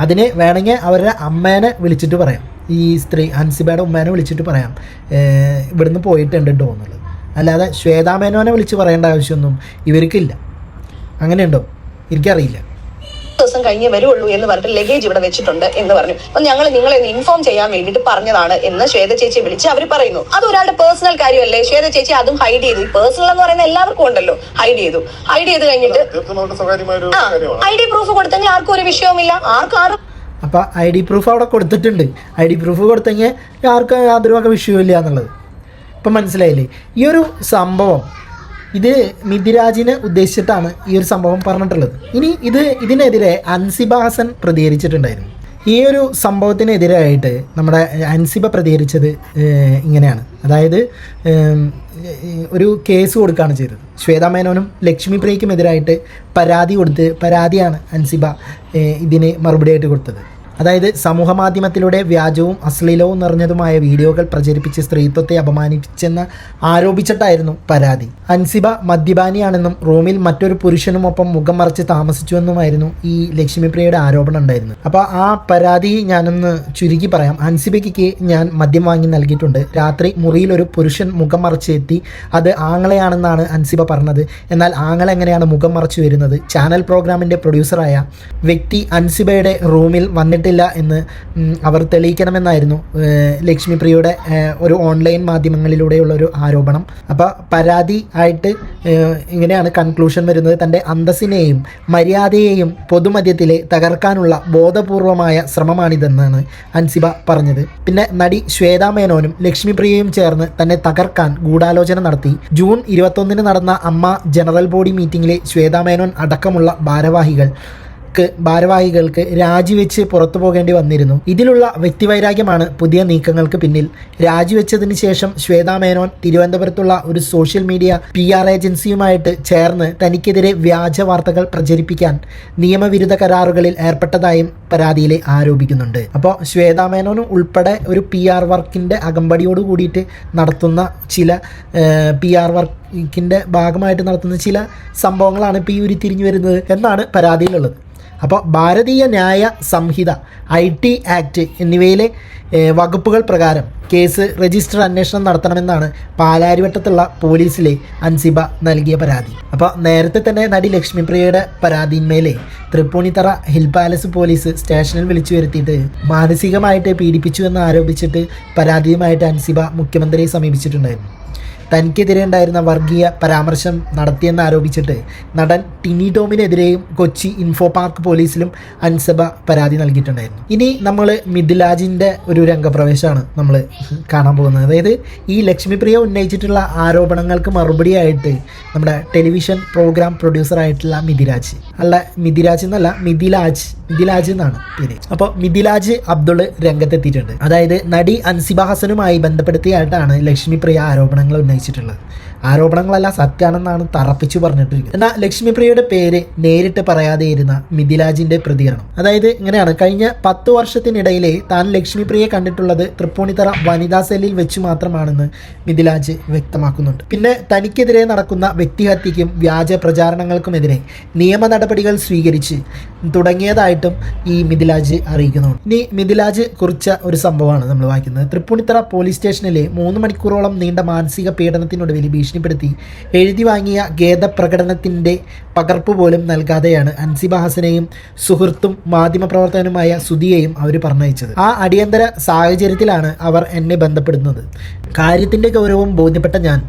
അതിന് വേണമെങ്കിൽ അവരുടെ അമ്മേനെ വിളിച്ചിട്ട് പറയാം, ഈ സ്ത്രീ അൻസിബയുടെ ഉമ്മേനെ വിളിച്ചിട്ട് പറയാം ഇവിടുന്ന് പോയിട്ടുണ്ട് എന്നുള്ളത്. അല്ലാതെ ശ്വേതാമേനോനെ വിളിച്ച് പറയേണ്ട ആവശ്യമൊന്നും ഇവർക്കില്ല. അങ്ങനെയുണ്ടോ എനിക്കറിയില്ല. ദിവസം കഴിഞ്ഞേ വരുള്ളൂ എന്ന് പറഞ്ഞിട്ട് ലഗേജ് ഇവിടെ വെച്ചിട്ടുണ്ട് എന്ന് പറഞ്ഞു. അപ്പൊ ഞങ്ങൾ നിങ്ങളെ ഇൻഫോം ചെയ്യാൻ വേണ്ടിയിട്ട് പറഞ്ഞതാണ് എന്ന് ശ്വേത ചേച്ചി വിളിച്ച് അവർ പറയുന്നു. അത് ഒരാളുടെ പേഴ്സണൽ കാര്യമല്ലേ. ശ്വേത ചേച്ചി അതും ഹൈഡ് ചെയ്തു. പേഴ്സണൽ എന്ന് പറയുന്ന എല്ലാവർക്കും ഉണ്ടല്ലോ, ഹൈഡ് ചെയ്ത് കഴിഞ്ഞിട്ട് ID പ്രൂഫ് കൊടുത്തെങ്കിൽ ആർക്കും ഒരു വിഷയവുമില്ല, ആർക്കും. അപ്പം ID പ്രൂഫ് അവിടെ കൊടുത്തിട്ടുണ്ട്. ID പ്രൂഫ് കൊടുത്തെങ്കിൽ ആർക്കും യാതൊരു വക വിഷയമില്ല എന്നുള്ളത് ഇപ്പം മനസ്സിലായില്ലേ. ഈ ഒരു സംഭവം ഇത് മിഥിരാജിനെ ഉദ്ദേശിച്ചിട്ടാണ് ഈ ഒരു സംഭവം പറഞ്ഞിട്ടുള്ളത്. ഇനി ഇതിനെതിരെ അൻസിബ ഹസൻ പ്രതികരിച്ചിട്ടുണ്ടായിരുന്നു. ഈ ഒരു സംഭവത്തിനെതിരായിട്ട് നമ്മുടെ അൻസിബ പ്രതികരിച്ചത് ഇങ്ങനെയാണ്. അതായത് ഒരു കേസ് കൊടുക്കുകയാണ് ചെയ്തത്. ശ്വേതാ മേനോനും ലക്ഷ്മിപ്രിയയ്ക്കും എതിരായിട്ട് പരാതിയാണ് അൻസിബ ഇതിന് മറുപടിയായിട്ട് കൊടുത്തത്. അതായത് സമൂഹ മാധ്യമത്തിലൂടെ വ്യാജവും അശ്ലീലവും നിറഞ്ഞതുമായ വീഡിയോകൾ പ്രചരിപ്പിച്ച് സ്ത്രീത്വത്തെ അപമാനിച്ചെന്ന് ആരോപിച്ചിട്ടായിരുന്നു പരാതി. അൻസിബ മദ്യപാനിയാണെന്നും റൂമിൽ മറ്റൊരു പുരുഷനുമൊപ്പം മുഖം മറച്ച് താമസിച്ചുവെന്നുമായിരുന്നു ഈ ലക്ഷ്മിപ്രിയയുടെ ആരോപണം ഉണ്ടായിരുന്നത്. അപ്പോൾ ആ പരാതി ഞാനൊന്ന് ചുരുക്കി പറയാം. അൻസിബയ്ക്ക് ഞാൻ മദ്യം വാങ്ങി നൽകിയിട്ടുണ്ട്. രാത്രി മുറിയിൽ ഒരു പുരുഷൻ മുഖം മറച്ച് എത്തി. അത് ആങ്ങളെയാണെന്നാണ് അൻസിബ പറഞ്ഞത്. എന്നാൽ ആങ്ങളെ എങ്ങനെയാണ് മുഖം മറച്ചു വരുന്നത്? ചാനൽ പ്രോഗ്രാമിൻ്റെ പ്രൊഡ്യൂസറായ വ്യക്തി അൻസിബയുടെ റൂമിൽ വന്നിട്ട് എന്ന് അവർ തെളിയിക്കണമെന്നായിരുന്നു ലക്ഷ്മിപ്രിയയുടെ ഒരു ഓൺലൈൻ മാധ്യമങ്ങളിലൂടെയുള്ള ഒരു ആരോപണം. അപ്പോൾ പരാതി ആയിട്ട് ഇങ്ങനെയാണ് കൺക്ലൂഷൻ വരുന്നത്. തൻ്റെ അന്തസ്സിനെയും മര്യാദയെയും പൊതുമധ്യത്തിൽ തകർക്കാനുള്ള ബോധപൂർവമായ ശ്രമമാണിതെന്നാണ് അൻസിബ പറഞ്ഞത്. പിന്നെ നടി ശ്വേതാ മേനോനും ലക്ഷ്മിപ്രിയയും ചേർന്ന് തന്നെ തകർക്കാൻ ഗൂഢാലോചന നടത്തി. ജൂൺ 21 നടന്ന അമ്മ ജനറൽ ബോഡി മീറ്റിംഗിലെ ശ്വേതാ മേനോൻ അടക്കമുള്ള ഭാരവാഹികൾ ഭാരവാഹികൾക്ക് രാജിവെച്ച് പുറത്തു പോകേണ്ടി വന്നിരുന്നു. ഇതിലുള്ള വ്യക്തിവൈരാഗ്യമാണ് പുതിയ നീക്കങ്ങൾക്ക് പിന്നിൽ. രാജിവെച്ചതിന് ശേഷം ശ്വേതാ മേനോൻ തിരുവനന്തപുരത്തുള്ള ഒരു സോഷ്യൽ മീഡിയ PR ഏജൻസിയുമായിട്ട് ചേർന്ന് തനിക്കെതിരെ വ്യാജ വാർത്തകൾ പ്രചരിപ്പിക്കാൻ നിയമവിരുദ്ധ കരാറുകളിൽ ഏർപ്പെട്ടതായും പരാതിയിൽ ആരോപിക്കുന്നുണ്ട്. അപ്പോൾ ശ്വേതാ മേനോൻ ഉൾപ്പെടെ ഒരു PR വർക്കിൻ്റെ അകമ്പടിയോട് കൂടിയിട്ട് നടത്തുന്ന ചില PR വർക്കിൻ്റെ ഭാഗമായിട്ട് നടത്തുന്ന ചില സംഭവങ്ങളാണ് ഇപ്പോൾ ഈ ഉരുത്തിരിഞ്ഞു വരുന്നത് എന്നാണ് പരാതിയിലുള്ളത്. അപ്പോൾ ഭാരതീയ ന്യായ സംഹിത, IT ആക്ട് എന്നിവയിലെ വകുപ്പുകൾ പ്രകാരം കേസ് രജിസ്റ്റർ അന്വേഷണം നടത്തണമെന്നാണ് പാലാരിവട്ടത്തുള്ള പോലീസിലെ അൻസിബ നൽകിയ പരാതി. അപ്പോൾ നേരത്തെ തന്നെ നടി ലക്ഷ്മിപ്രിയയുടെ പരാതിന്മേലെ തൃപ്പൂണിത്തറ ഹിൽ പാലസ് പോലീസ് സ്റ്റേഷനിൽ വിളിച്ചു വരുത്തിയിട്ട് മാനസികമായിട്ട് പീഡിപ്പിച്ചു എന്ന് ആരോപിച്ചിട്ട് പരാതിയുമായിട്ട് അൻസിബ മുഖ്യമന്ത്രിയെ സമീപിച്ചിട്ടുണ്ടായിരുന്നു. തനിക്കെതിരെ ഉണ്ടായിരുന്ന വർഗീയ പരാമർശം നടത്തിയെന്ന് ആരോപിച്ചിട്ട് നടൻ ടിനി ടോമിനെതിരെയും കൊച്ചി ഇൻഫോ പാർക്ക് പോലീസിലും അൻസിബ പരാതി നൽകിയിട്ടുണ്ടായിരുന്നു. ഇനി നമ്മൾ മിഥിലാജിൻ്റെ ഒരു രംഗപ്രവേശമാണ് നമ്മൾ കാണാൻ പോകുന്നത്. അതായത് ഈ ലക്ഷ്മിപ്രിയ ഉന്നയിച്ചിട്ടുള്ള ആരോപണങ്ങൾക്ക് മറുപടിയായിട്ട് നമ്മുടെ ടെലിവിഷൻ പ്രോഗ്രാം പ്രൊഡ്യൂസറായിട്ടുള്ള മിഥിലാജ് എന്നാണ് പേര്. അപ്പോൾ മിഥിലാജ് അബ്ദുൾ രംഗത്തെത്തിയിട്ടുണ്ട്. അതായത് നടി അൻസിബ ഹസനുമായി ബന്ധപ്പെടുത്തിയായിട്ടാണ് ലക്ഷ്മിപ്രിയ ആരോപണങ്ങൾ ഉന്നയിച്ചിട്ടുള്ളത്. ആരോപണങ്ങളെല്ലാം സത്യമാണെന്നാണ് തറപ്പിച്ചു പറഞ്ഞിട്ടിരിക്കുന്നത്. എന്നാൽ ലക്ഷ്മിപ്രിയയുടെ പേര് നേരിട്ട് പറയാതെ ഇരുന്ന മിഥിലാജിന്റെ പ്രതികരണം അതായത് ഇങ്ങനെയാണ്: കഴിഞ്ഞ 10 വർഷത്തിനിടയിലെ താൻ ലക്ഷ്മിപ്രിയയെ കണ്ടിട്ടുള്ളത് തൃപ്പൂണിത്തറ വനിതാ സെല്ലിൽ വെച്ച് മാത്രമാണെന്ന് മിഥിലാജ് വ്യക്തമാക്കുന്നുണ്ട്. പിന്നെ തനിക്കെതിരെ നടക്കുന്ന വ്യക്തിഹത്യയ്ക്കും വ്യാജ പ്രചാരണങ്ങൾക്കുമെതിരെ നിയമ നടപടികൾ സ്വീകരിച്ച് തുടങ്ങിയതായിട്ടും ഈ മിഥിലാജ് അറിയിക്കുന്നുണ്ട്. ഇനി മിഥിലാജ് കുറിച്ച ഒരു സംഭവമാണ് നമ്മൾ വായിക്കുന്നത്. തൃപ്പൂണിത്തറ പോലീസ് സ്റ്റേഷനിലെ 3 മണിക്കൂറോളം നീണ്ട മാനസിക പീഡനത്തിനൊടുവിൽ ഭീഷണിപ്പെടുത്തി എഴുതി വാങ്ങിയ ഖേദപ്രകടനത്തിൻ്റെ പകർപ്പ് പോലും നൽകാതെയാണ് അൻസിബ ഹസനെയും സുഹൃത്തും മാധ്യമപ്രവർത്തകനുമായ സുധിയെയും അവർ പറഞ്ഞയച്ചത്. ആ അടിയന്തര സാഹചര്യത്തിലാണ് അവർ എന്നെ ബന്ധപ്പെടുന്നത്. കാര്യത്തിൻ്റെ ഗൗരവം ബോധ്യപ്പെട്ട ഞാൻ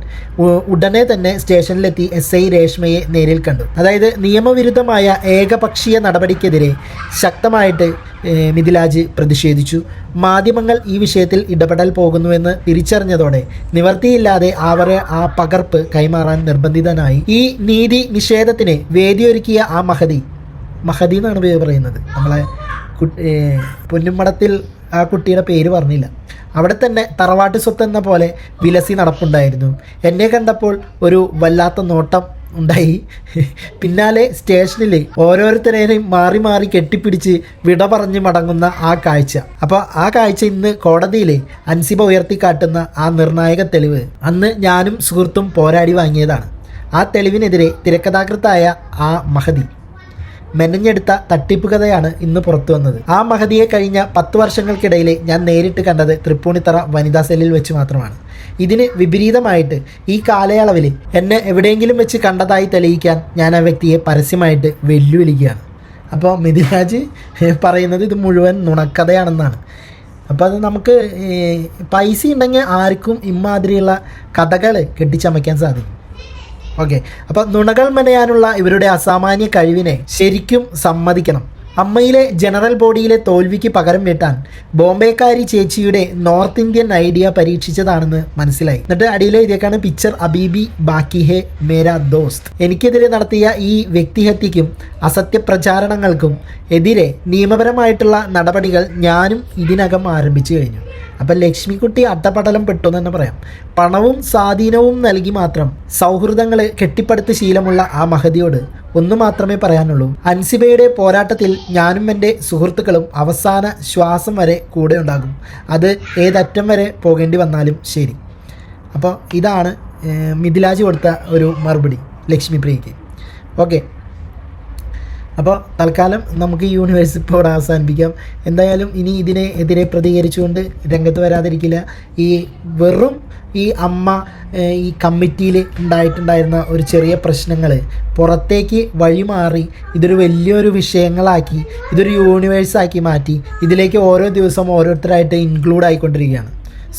ഉടനെ തന്നെ സ്റ്റേഷനിലെത്തി SI രേഷ്മയെ നേരിൽ കണ്ടു. അതായത് നിയമവിരുദ്ധമായ ഏകപക്ഷീയ നടപടിക്കെതിരെ ശക്തമായിട്ട് മിഥിലാജ് പ്രതിഷേധിച്ചു. മാധ്യമങ്ങൾ ഈ വിഷയത്തിൽ ഇടപെടൽ പോകുന്നുവെന്ന് തിരിച്ചറിഞ്ഞതോടെ നിവർത്തിയില്ലാതെ അവരെ ആ പകർപ്പ് കൈമാറാൻ നിർബന്ധിതനായി. ഈ നീതി നിഷേധത്തിന് വേദിയൊരുക്കിയ ആ മഹതി എന്നാണ് പേര് പറയുന്നത്. നമ്മളെ പൊന്നുമടത്തിൽ ആ കുട്ടിയുടെ പേര് പറഞ്ഞില്ല. അവിടെ തന്നെ തറവാട്ട് സ്വത്ത് എന്ന പോലെ വിലസി നടപ്പുണ്ടായിരുന്നു. എന്നെ കണ്ടപ്പോൾ ഒരു വല്ലാത്ത നോട്ടം ഉണ്ടായി. പിന്നാലെ സ്റ്റേഷനിൽ ഓരോരുത്തരെയും മാറി മാറി കെട്ടിപ്പിടിച്ച് വിട പറഞ്ഞ് മടങ്ങുന്ന ആ കാഴ്ച. അപ്പോൾ ആ കാഴ്ച ഇന്ന് കോടതിയിൽ അൻസിബ ഉയർത്തിക്കാട്ടുന്ന ആ നിർണായക തെളിവ് അന്ന് ഞാനും സുഹൃത്തും പോരാടി വാങ്ങിയതാണ്. ആ തെളിവിനെതിരെ തിരക്കഥാകൃത്തായ ആ മഹതി മെനഞ്ഞെടുത്ത തട്ടിപ്പ് കഥയാണ് ഇന്ന് പുറത്തു വന്നത്. ആ മഹതിയെ കഴിഞ്ഞ 10 വർഷങ്ങൾക്കിടയിൽ ഞാൻ നേരിട്ട് കണ്ടത് തൃപ്പൂണിത്തറ വനിതാ സെല്ലിൽ വെച്ച് മാത്രമാണ്. ഇതിന് വിപരീതമായിട്ട് ഈ കാലയളവിൽ എന്നെ എവിടെയെങ്കിലും വെച്ച് കണ്ടതായി തെളിയിക്കാൻ ഞാൻ ആ വ്യക്തിയെ പരസ്യമായിട്ട് വെല്ലുവിളിക്കുകയാണ്. അപ്പോൾ മിഥിലാജ് പറയുന്നത് ഇത് മുഴുവൻ നുണക്കഥയാണെന്നാണ്. അപ്പോൾ അത് നമുക്ക് പൈസ ഉണ്ടെങ്കിൽ ആർക്കും ഇമാതിരിയുള്ള കഥകൾ കെട്ടിച്ചമയ്ക്കാൻ സാധിക്കും. ഓക്കെ, അപ്പോൾ നുണകൾ മെനയാനുള്ള ഇവരുടെ അസാമാന്യ കഴിവിനെ ശരിക്കും സമ്മതിക്കണം. അമ്മയിലെ ജനറൽ ബോഡിയിലെ തോൽവിക്ക് പകരം വീട്ടാൻ ബോംബെക്കാരി ചേച്ചിയുടെ നോർത്ത് ഇന്ത്യൻ ഐഡിയ പരീക്ഷിച്ചതാണെന്ന് മനസ്സിലായി. എന്നിട്ട് അടിയിലെ ഇതൊക്കെയാണ് പിക്ചർ അബീബി ബാക്കി ഹേ മേരാ ദോസ്ത്. എനിക്കെതിരെ നടത്തിയ ഈ വ്യക്തിഹത്യക്കും അസത്യപ്രചാരണങ്ങൾക്കും എതിരെ നിയമപരമായിട്ടുള്ള നടപടികൾ ഞാനും ഇതിനകം ആരംഭിച്ചു കഴിഞ്ഞു. അപ്പം ലക്ഷ്മിക്കുട്ടി അട്ടപടലം പെട്ടു എന്ന് തന്നെ പറയാം. പണവും സ്വാധീനവും നൽകി മാത്രം സൗഹൃദങ്ങൾ കെട്ടിപ്പടുത്ത ശീലമുള്ള ആ മഹതിയോട് ഒന്നു മാത്രമേ പറയാനുള്ളൂ: അൻസിബയുടെ പോരാട്ടത്തിൽ ഞാനും എൻ്റെ സുഹൃത്തുക്കളും അവസാന ശ്വാസം വരെ കൂടെ ഉണ്ടാകും. അത് ഏതറ്റം വരെ പോകേണ്ടി വന്നാലും ശരി. അപ്പോൾ ഇതാണ് മിഥിലാജ് കൊടുത്ത ഒരു മറുപടി ലക്ഷ്മിപ്രിയയ്ക്ക്. ഓക്കെ, അപ്പോൾ തൽക്കാലം നമുക്ക് ഈ യൂണിവേഴ്സ് ഇപ്പോൾ ഇവിടെ അവസാനിപ്പിക്കാം. എന്തായാലും ഇനി ഇതിനെതിരെ പ്രതികരിച്ചുകൊണ്ട് രംഗത്ത് വരാതിരിക്കില്ല. വെറും ഈ അമ്മ ഈ കമ്മിറ്റിയിൽ ഉണ്ടായിട്ടുണ്ടായിരുന്ന ഒരു ചെറിയ പ്രശ്നങ്ങൾ പുറത്തേക്ക് വഴിമാറി ഇതൊരു വലിയൊരു വിഷയങ്ങളാക്കി ഇതൊരു യൂണിവേഴ്സാക്കി മാറ്റി ഇതിലേക്ക് ഓരോ ദിവസം ഓരോരുത്തരായിട്ട് ഇൻക്ലൂഡ് ആയിക്കൊണ്ടിരിക്കുകയാണ്.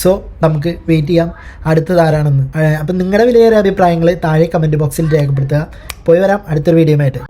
സോ നമുക്ക് വെയിറ്റ് ചെയ്യാം അടുത്തതാരാണെന്ന്. അപ്പം നിങ്ങളുടെ വിലയേറിയ അഭിപ്രായങ്ങൾ താഴെ കമൻറ്റ് ബോക്സിൽ രേഖപ്പെടുത്തുക. പോയി വരാം അടുത്തൊരു വീഡിയോയുമായിട്ട്.